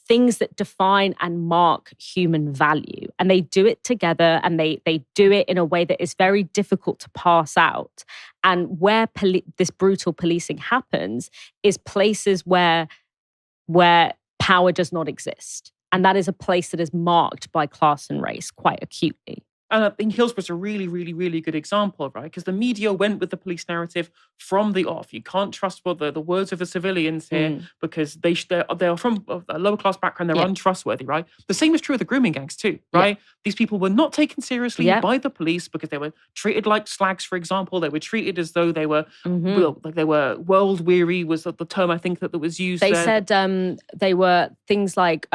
B: things that define and mark human value. And they do it together, and they do it in a way that is very difficult to pass out. And where this brutal policing happens is places where power does not exist. And that is a place that is marked by class and race quite acutely.
A: And I think Hillsborough's a really, really, really good example, right? Because the media went with the police narrative from the off. You can't trust the words of the civilians here because they're from a lower class background. They're untrustworthy, right? The same is true of the grooming gangs too, right? These people were not taken seriously by the police because they were treated like slags, for example. They were treated as though they were like they were world weary was the term I think that was used.
B: They said they were things like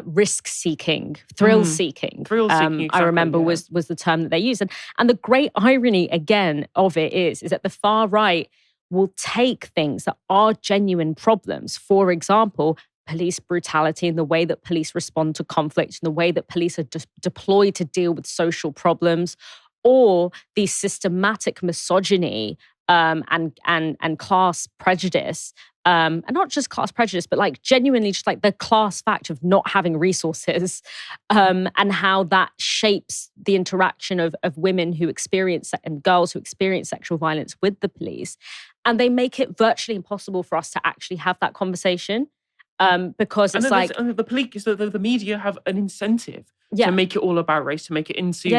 B: risk seeking, thrill seeking.
A: Exactly,
B: I remember was the term that they used. And the great irony, again, of it is that the far right will take things that are genuine problems. For example, police brutality and the way that police respond to conflict and the way that police are deployed to deal with social problems, or the systematic misogyny and class prejudice, and not just class prejudice, but like genuinely just like the class fact of not having resources, and how that shapes the interaction of women who experience and girls who experience sexual violence with the police. And they make it virtually impossible for us to actually have that conversation, because it's like
A: the police, the media have an incentive to make it all about race, to make it into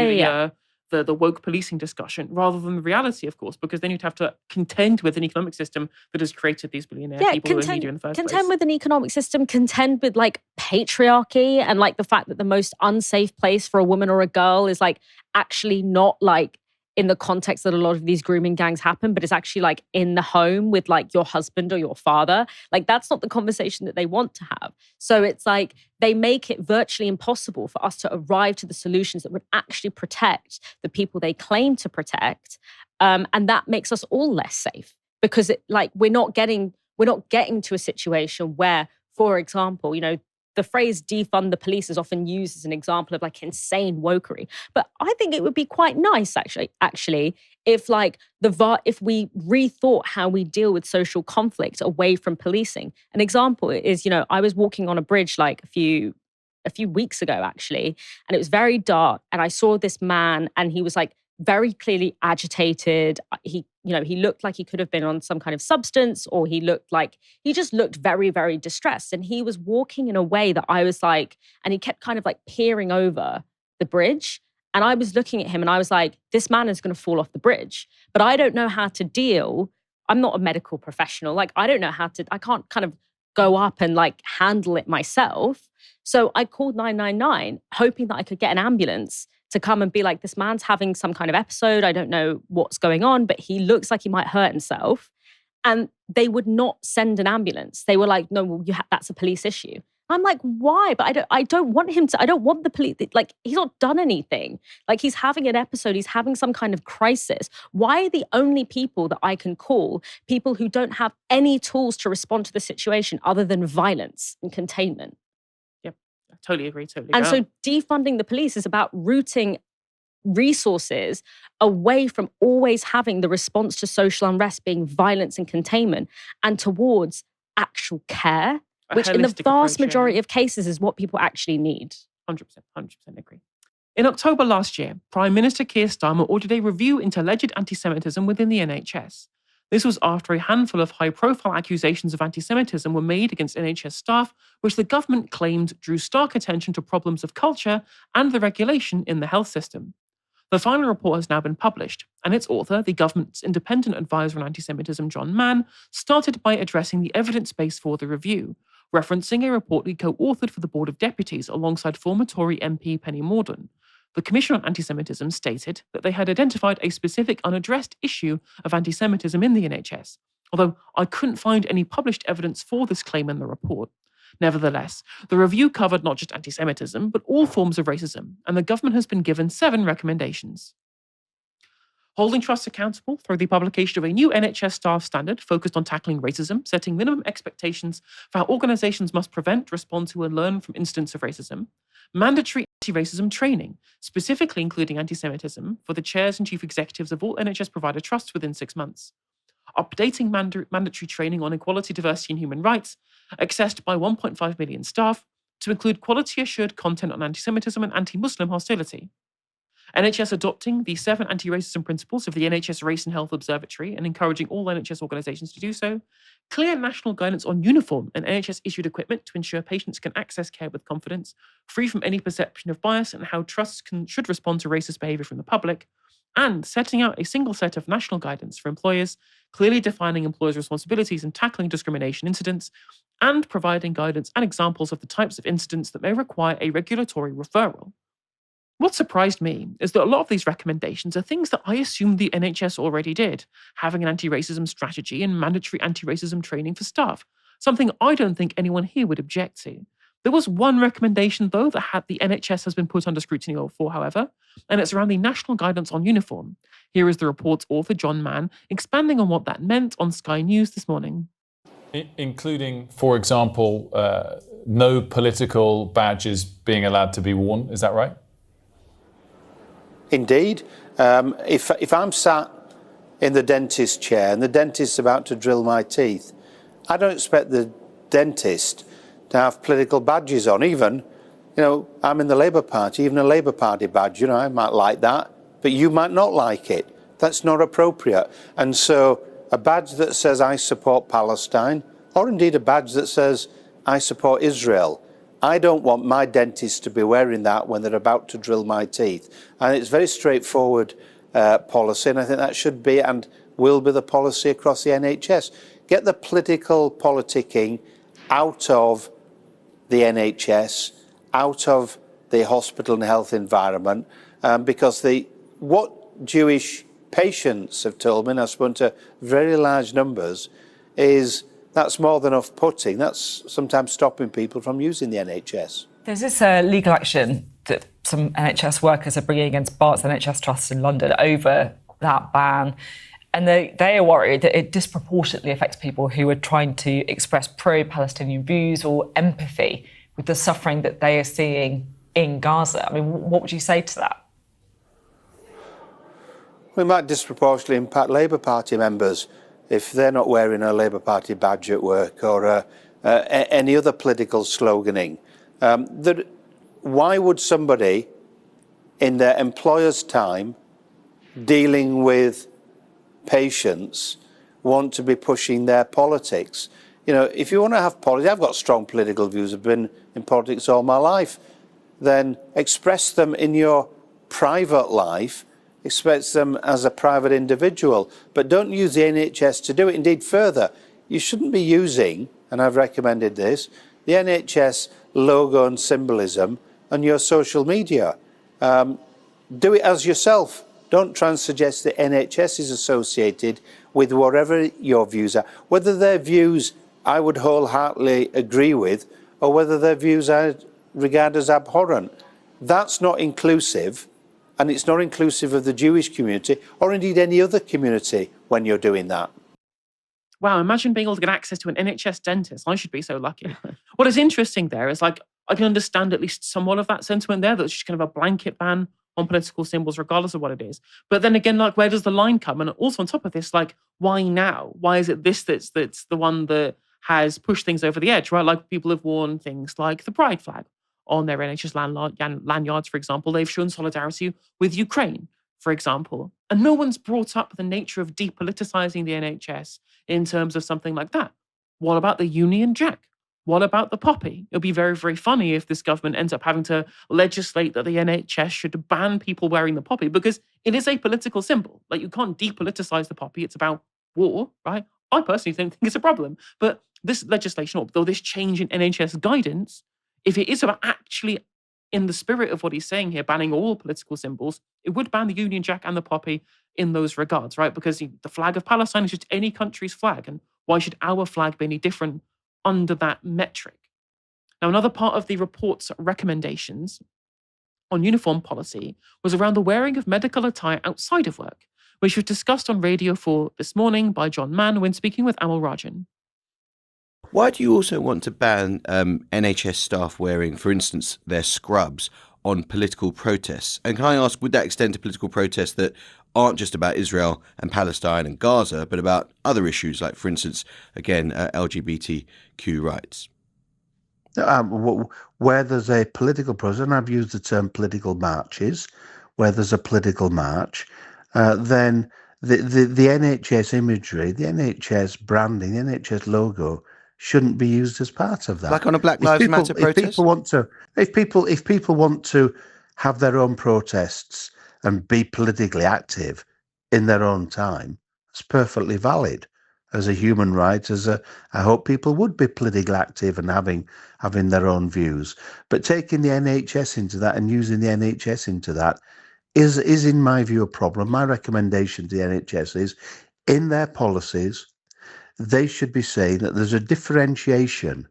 A: the woke policing discussion, rather than the reality, of course, because then you'd have to contend with an economic system that has created these billionaire people who are in media in the first place.
B: Contend with an economic system, contend with like patriarchy and like the fact that the most unsafe place for a woman or a girl is like actually not like in the context that a lot of these grooming gangs happen, but it's actually like in the home with like your husband or your father. Like that's not the conversation that they want to have. So it's like they make it virtually impossible for us to arrive to the solutions that would actually protect the people they claim to protect. And that makes us all less safe because we're not getting to a situation where, for example, you know, the phrase defund the police is often used as an example of like insane wokery. But I think it would be quite nice actually, if like if we rethought how we deal with social conflict away from policing. An example is, you know, I was walking on a bridge like a few weeks ago actually, and it was very dark, and I saw this man, and he was like very clearly agitated. He looked like he could have been on some kind of substance, or he just looked very, very distressed. And he was walking in a way that I was like, and he kept kind of like peering over the bridge. And I was looking at him and I was like, this man is going to fall off the bridge. But I don't know how to deal. I'm not a medical professional. Like, I can't kind of go up and like handle it myself. So I called 999, hoping that I could get an ambulance to come and be like, this man's having some kind of episode. I don't know what's going on, but he looks like he might hurt himself. And they would not send an ambulance. They were like, no, well, that's a police issue. I'm like, why? But I don't want the police, like, he's not done anything. Like, he's having an episode, he's having some kind of crisis. Why are the only people that I can call people who don't have any tools to respond to the situation other than violence and containment?
A: Totally agree.
B: And so defunding the police is about routing resources away from always having the response to social unrest being violence and containment, and towards actual care, which in the vast majority of cases is what people actually need.
A: 100% agree. In October last year, Prime Minister Keir Starmer ordered a review into alleged anti-Semitism within the NHS. This was after a handful of high-profile accusations of anti-Semitism were made against NHS staff, which the government claimed drew stark attention to problems of culture and the regulation in the health system. The final report has now been published, and its author, the government's independent advisor on anti-Semitism, John Mann, started by addressing the evidence base for the review, referencing a report he co-authored for the Board of Deputies alongside former Tory MP Penny Mordaunt. The Commission on Anti-Semitism stated that they had identified a specific unaddressed issue of anti-Semitism in the NHS, although I couldn't find any published evidence for this claim in the report. Nevertheless, the review covered not just anti-Semitism, but all forms of racism, and the government has been given 7 recommendations. Holding trusts accountable through the publication of a new NHS staff standard focused on tackling racism, setting minimum expectations for how organisations must prevent, respond to, and learn from incidents of racism. Mandatory anti-racism training, specifically including anti-Semitism, for the chairs and chief executives of all NHS provider trusts within 6 months. Updating mandatory training on equality, diversity, and human rights, accessed by 1.5 million staff, to include quality-assured content on anti-Semitism and anti-Muslim hostility. NHS adopting the 7 anti-racism principles of the NHS Race and Health Observatory and encouraging all NHS organisations to do so. Clear national guidance on uniform and NHS-issued equipment to ensure patients can access care with confidence, free from any perception of bias, and how trusts should respond to racist behaviour from the public. And setting out a single set of national guidance for employers, clearly defining employers' responsibilities and tackling discrimination incidents, and providing guidance and examples of the types of incidents that may require a regulatory referral. What surprised me is that a lot of these recommendations are things that I assumed the NHS already did, having an anti-racism strategy and mandatory anti-racism training for staff, something I don't think anyone here would object to. There was one recommendation, though, that the NHS has been put under scrutiny for, however, and it's around the national guidance on uniform. Here is the report's author, John Mann, expanding on what that meant on Sky News this morning.
I: Including, for example, no political badges being allowed to be worn, is that right?
J: Indeed. If I'm sat in the dentist chair and the dentist's about to drill my teeth, I don't expect the dentist to have political badges on. Even, I'm in the Labour Party, even a Labour Party badge, I might like that, but you might not like it. That's not appropriate. And so a badge that says I support Palestine, or indeed a badge that says I support Israel, I don't want my dentist to be wearing that when they're about to drill my teeth. And it's very straightforward policy, and I think that should be and will be the policy across the NHS. Get the political politicking out of the NHS, out of the hospital and health environment, because what Jewish patients have told me, and I've spoken to very large numbers, is that's more than off-putting. That's sometimes stopping people from using the NHS.
K: There's this legal action that some NHS workers are bringing against Bart's NHS Trust in London over that ban. And they are worried that it disproportionately affects people who are trying to express pro-Palestinian views or empathy with the suffering that they are seeing in Gaza. I mean, what would you say to that?
J: We might disproportionately impact Labour Party members if they're not wearing a Labour Party badge at work or any other political sloganing. Why would somebody in their employer's time dealing with patients want to be pushing their politics? If you want to have politics, I've got strong political views, I've been in politics all my life, then express them in your private life, express them as a private individual, but don't use the NHS to do it. Indeed, further, you shouldn't be using, and I've recommended this, the NHS logo and symbolism on your social media. Do it as yourself. Don't try and suggest that NHS is associated with whatever your views are, whether their views I would wholeheartedly agree with, or whether their views I regard as abhorrent. That's not inclusive. And it's not inclusive of the Jewish community or indeed any other community when you're doing that.
A: Wow, imagine being able to get access to an NHS dentist. I should be so lucky. What is interesting there is, I can understand at least somewhat of that sentiment there, that's just kind of a blanket ban on political symbols, regardless of what it is. But then again, where does the line come? And also on top of this, why now? Why is it this that's the one that has pushed things over the edge, right? People have worn things like the pride flag on their NHS lanyards, for example. They've shown solidarity with Ukraine, for example. And no one's brought up the nature of depoliticizing the NHS in terms of something like that. What about the Union Jack? What about the poppy? It'll be very, very funny if this government ends up having to legislate that the NHS should ban people wearing the poppy because it is a political symbol. Like, you can't depoliticize the poppy. It's about war, right? I personally don't think it's a problem. But this legislation, or this change in NHS guidance, if it is about actually in the spirit of what he's saying here, banning all political symbols, it would ban the Union Jack and the poppy in those regards, right? Because the flag of Palestine is just any country's flag. And why should our flag be any different under that metric? Now, another part of the report's recommendations on uniform policy was around the wearing of medical attire outside of work, which was discussed on Radio 4 this morning by John Mann when speaking with Amal Rajan.
L: Why do you also want to ban NHS staff wearing, for instance, their scrubs on political protests? And can I ask, would that extend to political protests that aren't just about Israel and Palestine and Gaza, but about other issues like, for instance, again, LGBTQ rights?
M: Where there's a political process, and I've used the term political marches, where there's a political march, then the NHS imagery, the NHS branding, the NHS logo shouldn't be used as part of that.
L: Like on a Black Lives Matter protest?
M: If people want to have their own protests and be politically active in their own time, it's perfectly valid as a human right. I hope people would be politically active and having their own views. But taking the NHS into that and using the NHS into that is in my view a problem. My recommendation to the NHS is, in their policies, they should be saying that there's a differentiation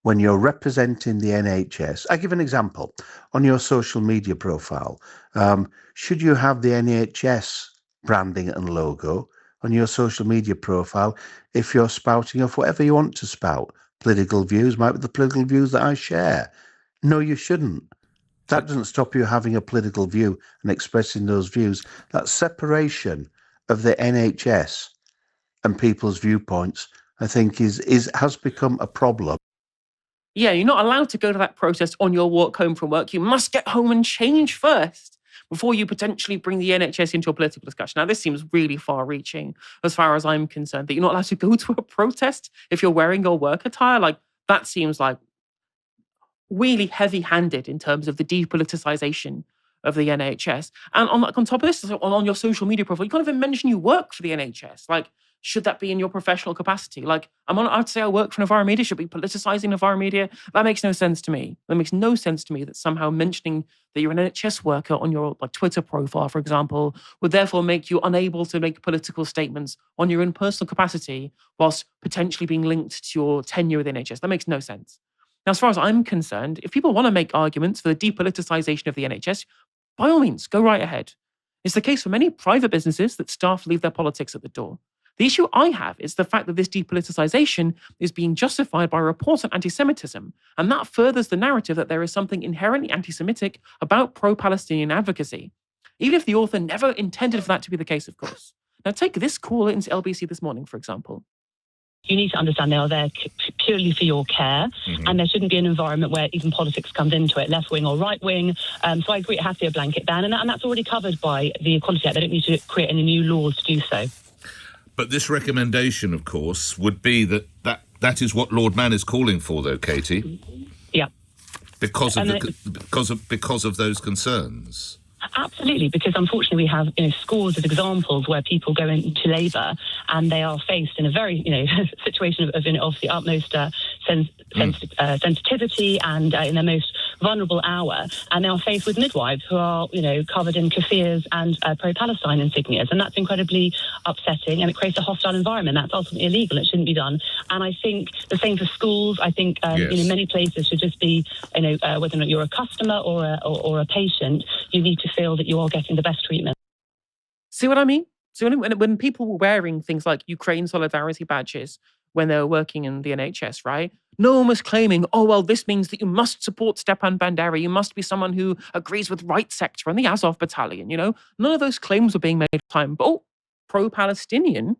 M: when you're representing the NHS. I give an example. On your social media profile, should you have the NHS branding and logo on your social media profile if you're spouting off whatever you want to spout? Political views might be the political views that I share. No, you shouldn't. That doesn't stop you having a political view and expressing those views. That separation of the NHS and people's viewpoints, I think, has become a problem.
A: Yeah, you're not allowed to go to that protest on your walk home from work. You must get home and change first before you potentially bring the NHS into a political discussion. Now, this seems really far-reaching as far as I'm concerned, that you're not allowed to go to a protest if you're wearing your work attire. Like, that seems like really heavy-handed in terms of the depoliticization of the NHS. And on top of this, on your social media profile, you can't even mention you work for the NHS. Like, should that be in your professional capacity? Like, I'd say I work for Novara Media. Should be politicizing Novara Media? That makes no sense to me. That makes no sense to me that somehow mentioning that you're an NHS worker on your Twitter profile, for example, would therefore make you unable to make political statements on your own personal capacity whilst potentially being linked to your tenure with the NHS. That makes no sense. Now, as far as I'm concerned, if people want to make arguments for the depoliticization of the NHS, by all means, go right ahead. It's the case for many private businesses that staff leave their politics at the door. The issue I have is the fact that this depoliticization is being justified by reports on anti-Semitism, and that furthers the narrative that there is something inherently anti-Semitic about pro-Palestinian advocacy, even if the author never intended for that to be the case, of course. Now, take this call into LBC this morning, for example.
N: You need to understand they are there purely for your care, and there shouldn't be an environment where even politics comes into it, left wing or right wing. So I agree it has to be a blanket ban, and that's already covered by the Equality Act. They don't need to create any new laws to do so.
C: But this recommendation, of course, would be that is what Lord Mann is calling for, though, Katie.
N: Yeah.
C: Because of those concerns.
N: Absolutely, because unfortunately we have scores of examples where people go into labour and they are faced in a very situation of obviously utmost sensitivity and in their most vulnerable hour, and they are faced with midwives who are covered in kafirs and pro-Palestine insignias, and that's incredibly upsetting, and it creates a hostile environment. That's ultimately illegal. It shouldn't be done. And I think the same for schools. I think many places should just be whether or not you're a customer or a patient, you need to feel that you are getting the best treatment.
A: See what I mean? So when people were wearing things like Ukraine solidarity badges when they were working in the NHS, right? No one was claiming, oh, well, this means that you must support Stepan Bandera. You must be someone who agrees with right sector and the Azov battalion, None of those claims were being made at the time. But, pro-Palestinian,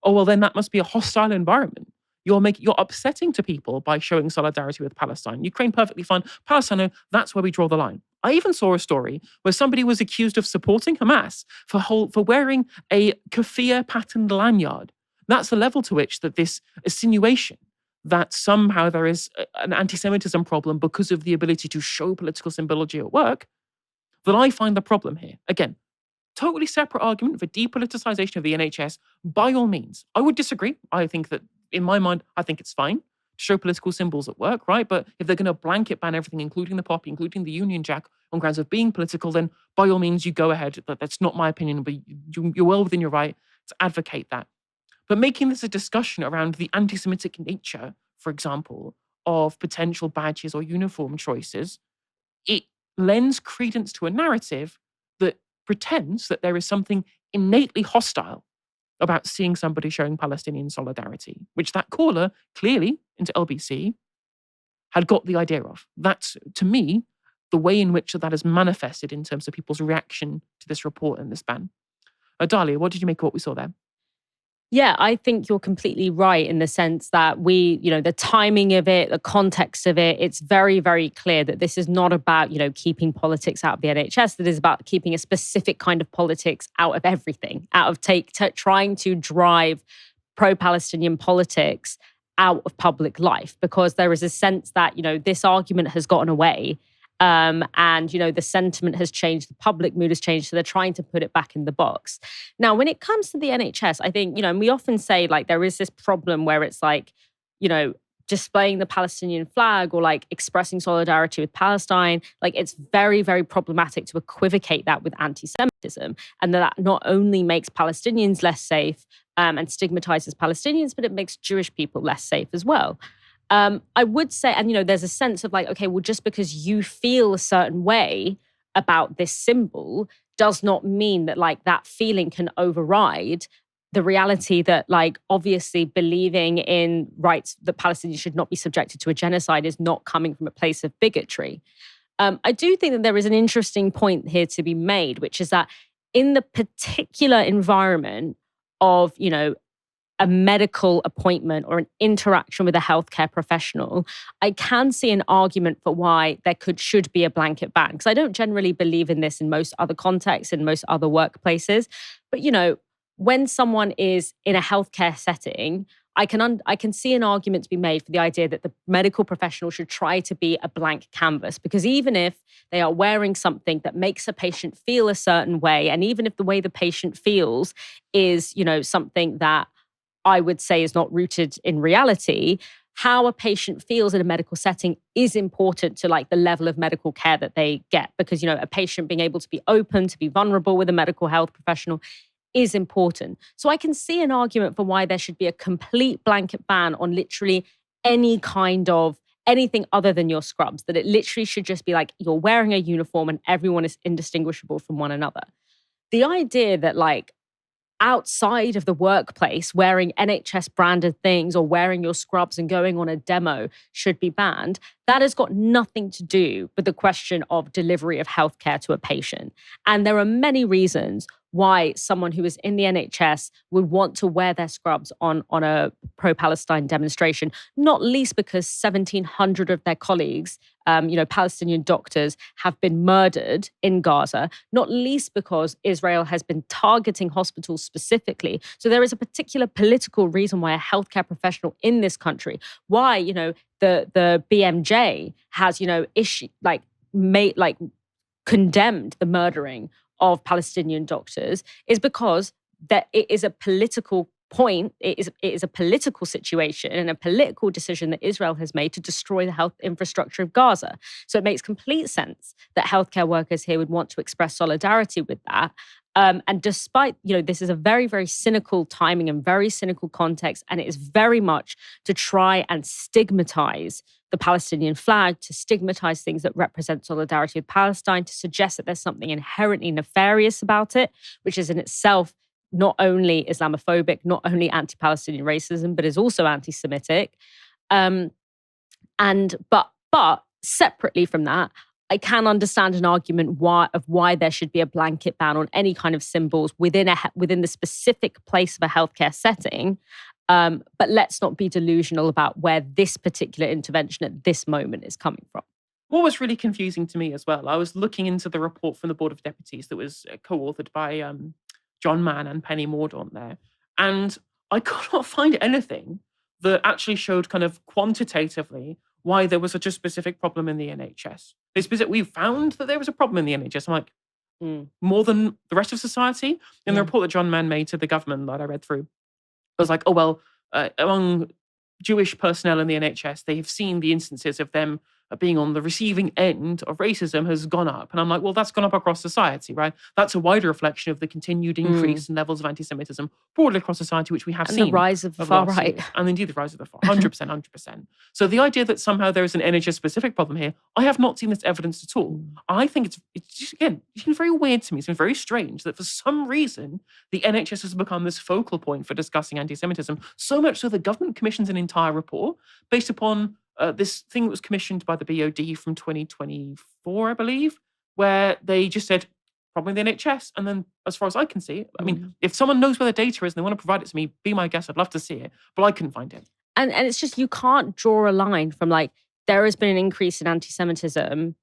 A: oh, well, then that must be a hostile environment. You're upsetting to people by showing solidarity with Palestine. Ukraine, perfectly fine. Palestine, that's where we draw the line. I even saw a story where somebody was accused of supporting Hamas for wearing a keffiyeh patterned lanyard. That's the level to which that this insinuation that somehow there is an anti-Semitism problem because of the ability to show political symbology at work, then I find the problem here. Again, totally separate argument for depoliticization of the NHS, by all means. I would disagree. I think that, in my mind, I think it's fine to show political symbols at work, right? But if they're going to blanket ban everything, including the poppy, including the Union Jack, on grounds of being political, then by all means, you go ahead. That's not my opinion, but you're well within your right to advocate that. But making this a discussion around the anti-Semitic nature, for example, of potential badges or uniform choices, it lends credence to a narrative that pretends that there is something innately hostile about seeing somebody showing Palestinian solidarity, which that caller clearly into LBC had got the idea of. That's, to me, the way in which that is manifested in terms of people's reaction to this report and this ban. Dalia, what did you make of what we saw there?
B: Yeah, I think you're completely right in the sense that the timing of it, the context of it, it's very, very clear that this is not about, keeping politics out of the NHS. That is about keeping a specific kind of politics out of everything, out of trying to drive pro-Palestinian politics out of public life, because there is a sense that, this argument has gotten away. And, the sentiment has changed, the public mood has changed, so they're trying to put it back in the box. Now, when it comes to the NHS, I think, and we often say, there is this problem where it's displaying the Palestinian flag or expressing solidarity with Palestine, it's very, very problematic to equivocate that with anti-Semitism. And that not only makes Palestinians less safe and stigmatizes Palestinians, but it makes Jewish people less safe as well. I would say, and there's a sense of okay, well, just because you feel a certain way about this symbol does not mean that that feeling can override the reality that obviously believing in rights that Palestinians should not be subjected to a genocide is not coming from a place of bigotry. I do think that there is an interesting point here to be made, which is that in the particular environment of, a medical appointment or an interaction with a healthcare professional, I can see an argument for why there should be a blanket ban. Because I don't generally believe in this in most other contexts, in most other workplaces. But, when someone is in a healthcare setting, I can see an argument to be made for the idea that the medical professional should try to be a blank canvas. Because even if they are wearing something that makes a patient feel a certain way, and even if the way the patient feels is, something that I would say is not rooted in reality, how a patient feels in a medical setting is important to the level of medical care that they get. Because, a patient being able to be open, to be vulnerable with a medical health professional is important. So I can see an argument for why there should be a complete blanket ban on literally any kind of anything other than your scrubs, that it literally should just be you're wearing a uniform and everyone is indistinguishable from one another. The idea that outside of the workplace, wearing NHS branded things or wearing your scrubs and going on a demo should be banned, that has got nothing to do with the question of delivery of healthcare to a patient. And there are many reasons why someone who is in the NHS would want to wear their scrubs on a pro-Palestine demonstration, not least because 1,700 of their colleagues, Palestinian doctors, have been murdered in Gaza, not least because Israel has been targeting hospitals specifically. So there is a particular political reason why a healthcare professional in this country, why, the BMJ has, condemned the murdering of Palestinian doctors, is because that it is a political point. It is a political situation and a political decision that Israel has made to destroy the health infrastructure of Gaza. So it makes complete sense that healthcare workers here would want to express solidarity with that. And despite, this is a very, very cynical timing and very cynical context, and it is very much to try and stigmatize the Palestinian flag, to stigmatize things that represent solidarity with Palestine, to suggest that there's something inherently nefarious about it, which is in itself not only Islamophobic, not only anti-Palestinian racism, but is also anti-Semitic. But separately from that, I can understand an argument why there should be a blanket ban on any kind of symbols within the specific place of a healthcare setting. But let's not be delusional about where this particular intervention at this moment is coming from.
A: What was really confusing to me as well, I was looking into the report from the Board of Deputies that was co-authored by John Mann and Penny Mordaunt there, and I could not find anything that actually showed kind of quantitatively why there was such a specific problem in the NHS. We found that there was a problem in the NHS. I'm like, more than the rest of society? In the report that John Mann made to the government that I read through, it was like, among Jewish personnel in the NHS, they have seen the instances of them being on the receiving end of racism has gone up. And I'm like, well, that's gone up across society, right? That's a wider reflection of the continued increase in levels of anti-Semitism broadly across society, which we have seen.
B: And the rise of the far right.
A: And indeed the rise of the far, 100%, 100%. So the idea that somehow there is an NHS-specific problem here, I have not seen this evidence at all. I think it's just, again, it seems very weird to me. It seems very strange that for some reason, the NHS has become this focal point for discussing anti-Semitism, so much so the government commissions an entire report based upon this thing that was commissioned by the BOD from 2024, I believe, where they just said, problem in the NHS. And then, as far as I can see, I mean, if someone knows where the data is and they want to provide it to me, be my guest. I'd love to see it, but I couldn't find it.
B: And it's just, you can't draw a line from like, there has been an increase in anti-Semitism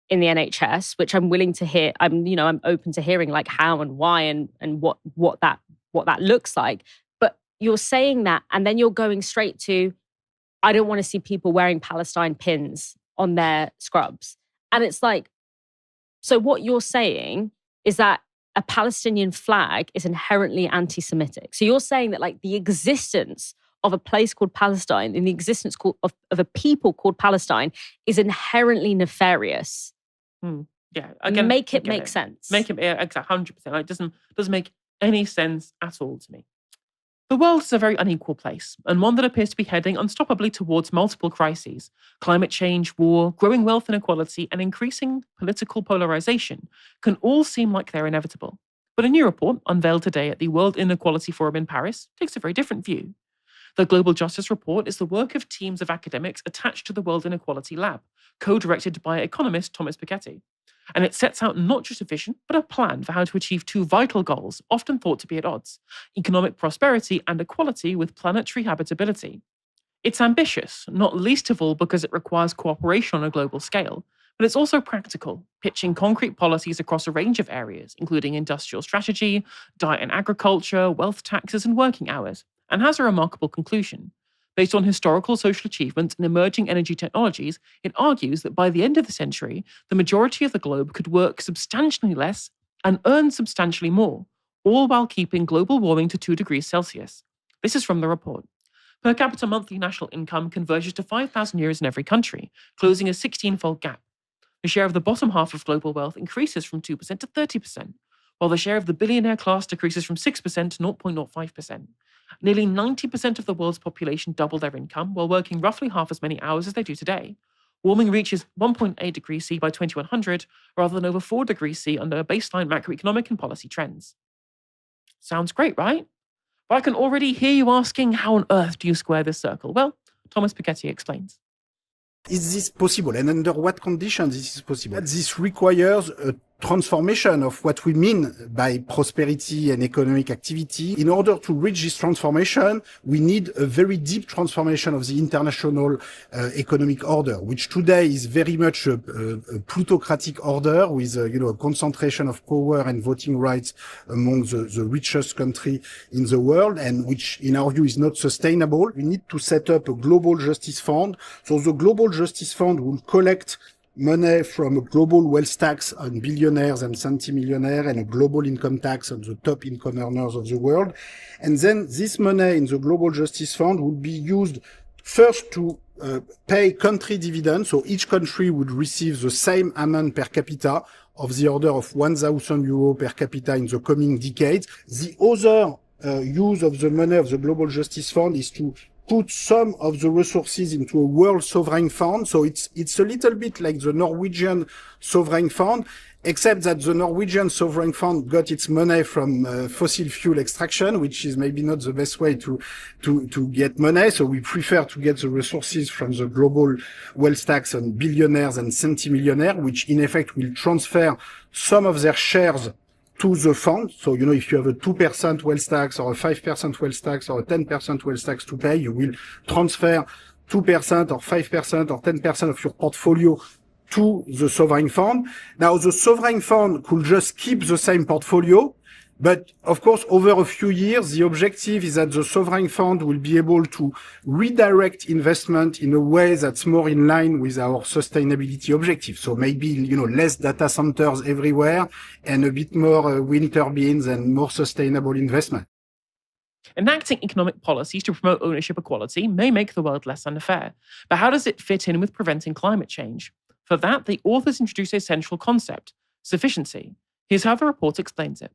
B: in the NHS, which I'm willing to hear. I'm open to hearing like how and why and what that looks like. But you're saying that, and then you're going straight to, I don't want to see people wearing Palestine pins on their scrubs. And it's like, so what you're saying is that a Palestinian flag is inherently anti-Semitic. So you're saying that like the existence of a place called Palestine and the existence of a people called Palestine is inherently nefarious.
A: Yeah, again,
B: make it make sense.
A: Make it exactly 100%. Like, it doesn't make any sense at all to me. The world is a very unequal place, and one that appears to be heading unstoppably towards multiple crises: climate change, war, growing wealth inequality, and increasing political polarization can all seem like they're inevitable. But a new report, unveiled today at the World Inequality Forum in Paris, takes a very different view. The Global Justice Report is the work of teams of academics attached to the World Inequality Lab, co-directed by economist Thomas Piketty. And it sets out not just a vision, but a plan for how to achieve two vital goals, often thought to be at odds: economic prosperity and equality with planetary habitability. It's ambitious, not least of all because it requires cooperation on a global scale, but it's also practical, pitching concrete policies across a range of areas, including industrial strategy, diet and agriculture, wealth taxes, and working hours, and has a remarkable conclusion. Based on historical social achievements and emerging energy technologies, it argues that by the end of the century, the majority of the globe could work substantially less and earn substantially more, all while keeping global warming to 2 degrees Celsius. This is from the report. Per capita monthly national income converges to €5,000 in every country, closing a 16-fold gap. The share of the bottom half of global wealth increases from 2% to 30%, while the share of the billionaire class decreases from 6% to 0.05%. Nearly 90% of the world's population double their income while working roughly half as many hours as they do today. Warming reaches 1.8 degrees C by 2100, rather than over 4 degrees C under baseline macroeconomic and policy trends. Sounds great, right? But I can already hear you asking, how on earth do you square this circle? Well, Thomas Piketty explains.
O: Is this possible, and under what conditions this is possible? This requires a transformation of what we mean by prosperity and economic activity. In order to reach this transformation, we need a very deep transformation of the international economic order, which today is very much a plutocratic order with a concentration of power and voting rights among the richest country in the world, and which in our view is not sustainable. We need to set up a global justice fund. So the global justice fund will collect money from a global wealth tax on billionaires and centimillionaires and a global income tax on the top income earners of the world. And then this money in the global justice fund will be used first to pay country dividends. So each country would receive the same amount per capita of the order of €1,000 per capita in the coming decades. The other use of the money of the global justice fund is to put some of the resources into a world sovereign fund. So it's a little bit like the Norwegian sovereign fund, except that the Norwegian sovereign fund got its money from fossil fuel extraction, which is maybe not the best way to get money. So we prefer to get the resources from the global wealth tax on billionaires and centimillionaires, which in effect will transfer some of their shares to the fund. So, if you have a 2% wealth tax or a 5% wealth tax or a 10% wealth tax to pay, you will transfer 2% or 5% or 10% of your portfolio to the sovereign fund. Now, the sovereign fund could just keep the same portfolio, But of course, over a few years, the objective is that the sovereign fund will be able to redirect investment in a way that's more in line with our sustainability objective. So maybe, less data centers everywhere and a bit more wind turbines and more sustainable investment.
A: Enacting economic policies to promote ownership equality may make the world less unfair, but how does it fit in with preventing climate change? For that, the authors introduce a central concept: sufficiency. Here's how the report explains it.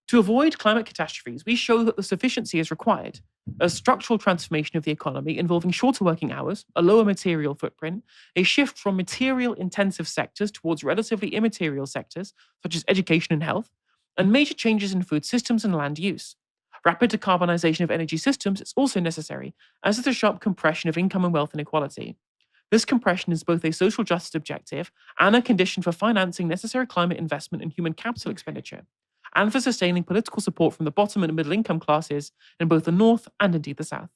A: To avoid climate catastrophes, we show that the sufficiency is required: a structural transformation of the economy involving shorter working hours, a lower material footprint, a shift from material-intensive sectors towards relatively immaterial sectors, such as education and health, and major changes in food systems and land use. Rapid decarbonization of energy systems is also necessary, as is a sharp compression of income and wealth inequality. This compression is both a social justice objective and a condition for financing necessary climate investment and human capital expenditure, and for sustaining political support from the bottom and middle income classes in both the North and indeed the South.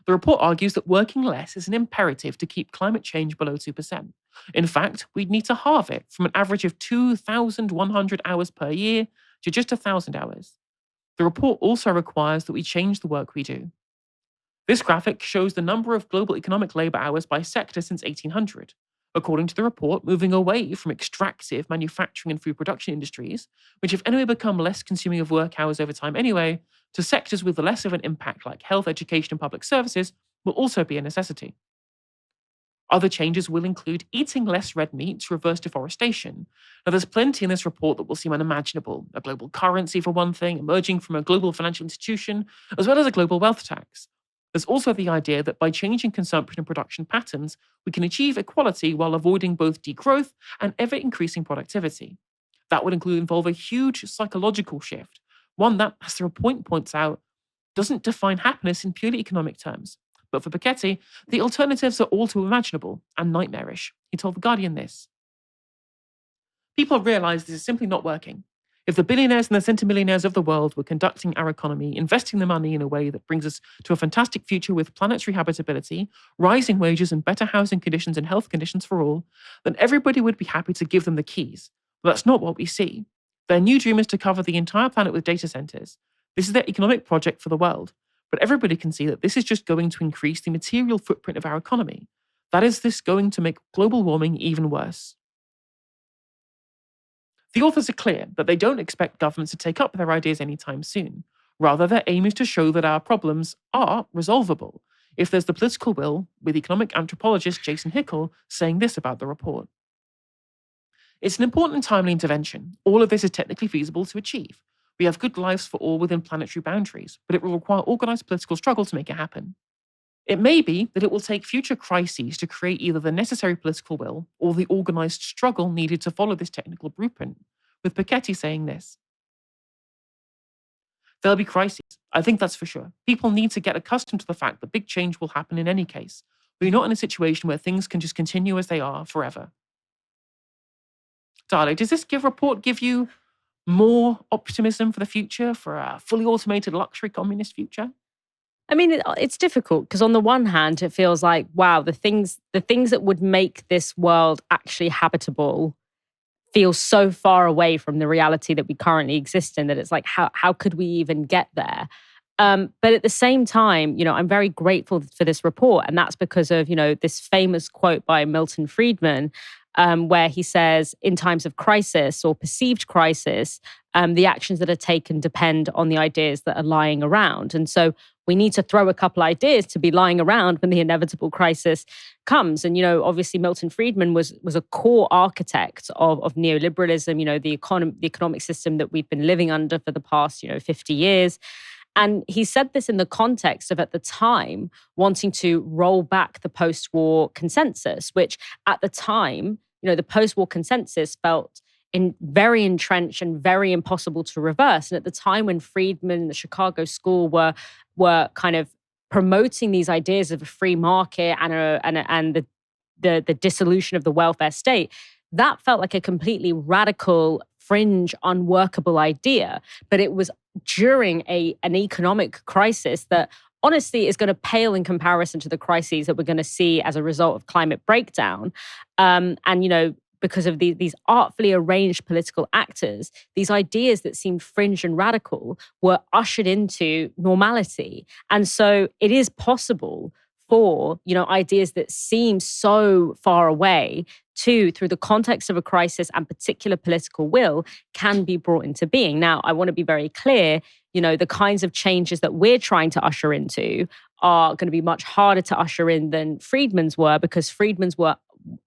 A: The report argues that working less is an imperative to keep climate change below 2%. In fact, we'd need to halve it from an average of 2,100 hours per year to just 1,000 hours. The report also requires that we change the work we do. This graphic shows the number of global economic labor hours by sector since 1800. According to the report, moving away from extractive manufacturing and food production industries, which have anyway become less consuming of work hours over time anyway, to sectors with less of an impact like health, education, and public services will also be a necessity. Other changes will include eating less red meat to reverse deforestation. Now, there's plenty in this report that will seem unimaginable: a global currency, for one thing, emerging from a global financial institution, as well as a global wealth tax. There's also the idea that by changing consumption and production patterns, we can achieve equality while avoiding both degrowth and ever-increasing productivity. That would involve a huge psychological shift, one that, as the report points out, doesn't define happiness in purely economic terms. But for Piketty, the alternatives are all too imaginable and nightmarish. He told The Guardian this: "People realize this is simply not working. If the billionaires and the centimillionaires of the world were conducting our economy, investing the money in a way that brings us to a fantastic future with planetary habitability, rising wages and better housing conditions and health conditions for all, then everybody would be happy to give them the keys. But that's not what we see. Their new dream is to cover the entire planet with data centers. This is their economic project for the world. But everybody can see that this is just going to increase the material footprint of our economy. That is this going to make global warming even worse." The authors are clear that they don't expect governments to take up their ideas anytime soon. Rather, their aim is to show that our problems are resolvable, if there's the political will, with economic anthropologist Jason Hickel saying this about the report: "It's an important and timely intervention. All of this is technically feasible to achieve. We have good lives for all within planetary boundaries, but it will require organized political struggle to make it happen. It may be that it will take future crises to create either the necessary political will or the organized struggle needed to follow this technical blueprint," with Piketty saying this: "There'll be crises. I think that's for sure. People need to get accustomed to the fact that big change will happen in any case. We're not in a situation where things can just continue as they are forever." Dalia, does this report give you more optimism for the future, for a fully automated luxury communist future?
B: I mean, it's difficult because on the one hand, it feels like, wow, the things that would make this world actually habitable feel so far away from the reality that we currently exist in that it's like, how could we even get there? But at the same time, I'm very grateful for this report. And that's because of, this famous quote by Milton Friedman, where he says, in times of crisis or perceived crisis, the actions that are taken depend on the ideas that are lying around. And so we need to throw a couple ideas to be lying around when the inevitable crisis comes. And, obviously Milton Friedman was a core architect of neoliberalism, the economic system that we've been living under for the past, 50 years. And he said this in the context of, at the time, wanting to roll back the post-war consensus, which at the time, the post-war consensus felt very entrenched and very impossible to reverse. And at the time when Friedman and the Chicago School were kind of promoting these ideas of a free market and the dissolution of the welfare state, that felt like a completely radical, fringe, unworkable idea. But it was during an economic crisis that honestly is going to pale in comparison to the crises that we're going to see as a result of climate breakdown. because of these artfully arranged political actors, these ideas that seemed fringe and radical were ushered into normality. And so it is possible for, ideas that seem so far away through the context of a crisis and particular political will, can be brought into being. Now, I want to be very clear, the kinds of changes that we're trying to usher into are going to be much harder to usher in than Friedman's were, because Friedman's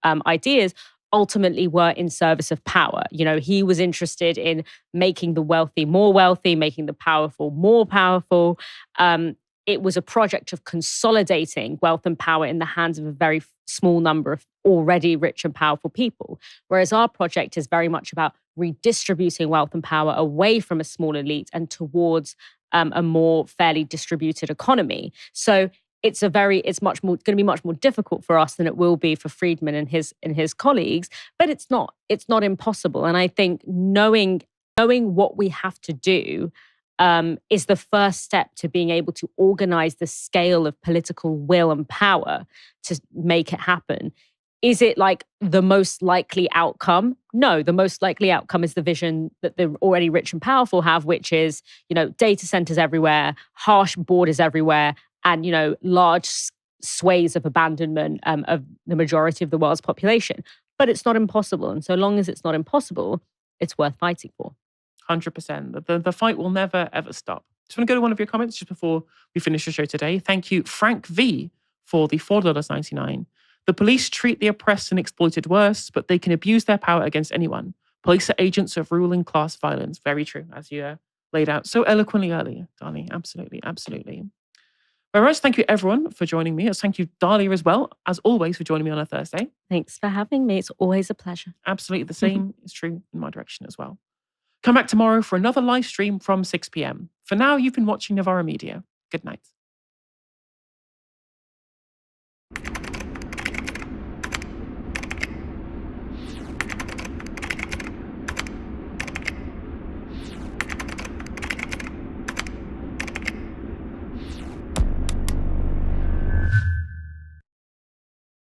B: ideas ultimately were in service of power. He was interested in making the wealthy more wealthy, making the powerful more powerful. It was a project of consolidating wealth and power in the hands of a very small number of already rich and powerful people. Whereas our project is very much about redistributing wealth and power away from a small elite and towards a more fairly distributed economy. So it's going to be much more difficult for us than it will be for Friedman and his colleagues, but it's not impossible. And I think knowing what we have to do is the first step to being able to organize the scale of political will and power to make it happen. Is it like the most likely outcome? No, the most likely outcome is the vision that the already rich and powerful have, which is, data centers everywhere, harsh borders everywhere, and, large sways of abandonment of the majority of the world's population. But it's not impossible. And so long as it's not impossible, it's worth fighting for.
A: 100%. The fight will never, ever stop. Just want to go to one of your comments just before we finish the show today. Thank you, Frank V, for the $4.99. The police treat the oppressed and exploited worse, but they can abuse their power against anyone. Police are agents of ruling class violence. Very true, as you laid out so eloquently earlier, Dali. Absolutely, absolutely. Whereas, thank you everyone for joining me. Thank you, Dalia, as well, as always, for joining me on a Thursday.
B: Thanks for having me. It's always a pleasure.
A: Absolutely the same is true in my direction as well. Come back tomorrow for another live stream from 6 p.m. For now, you've been watching Novara Media. Good night.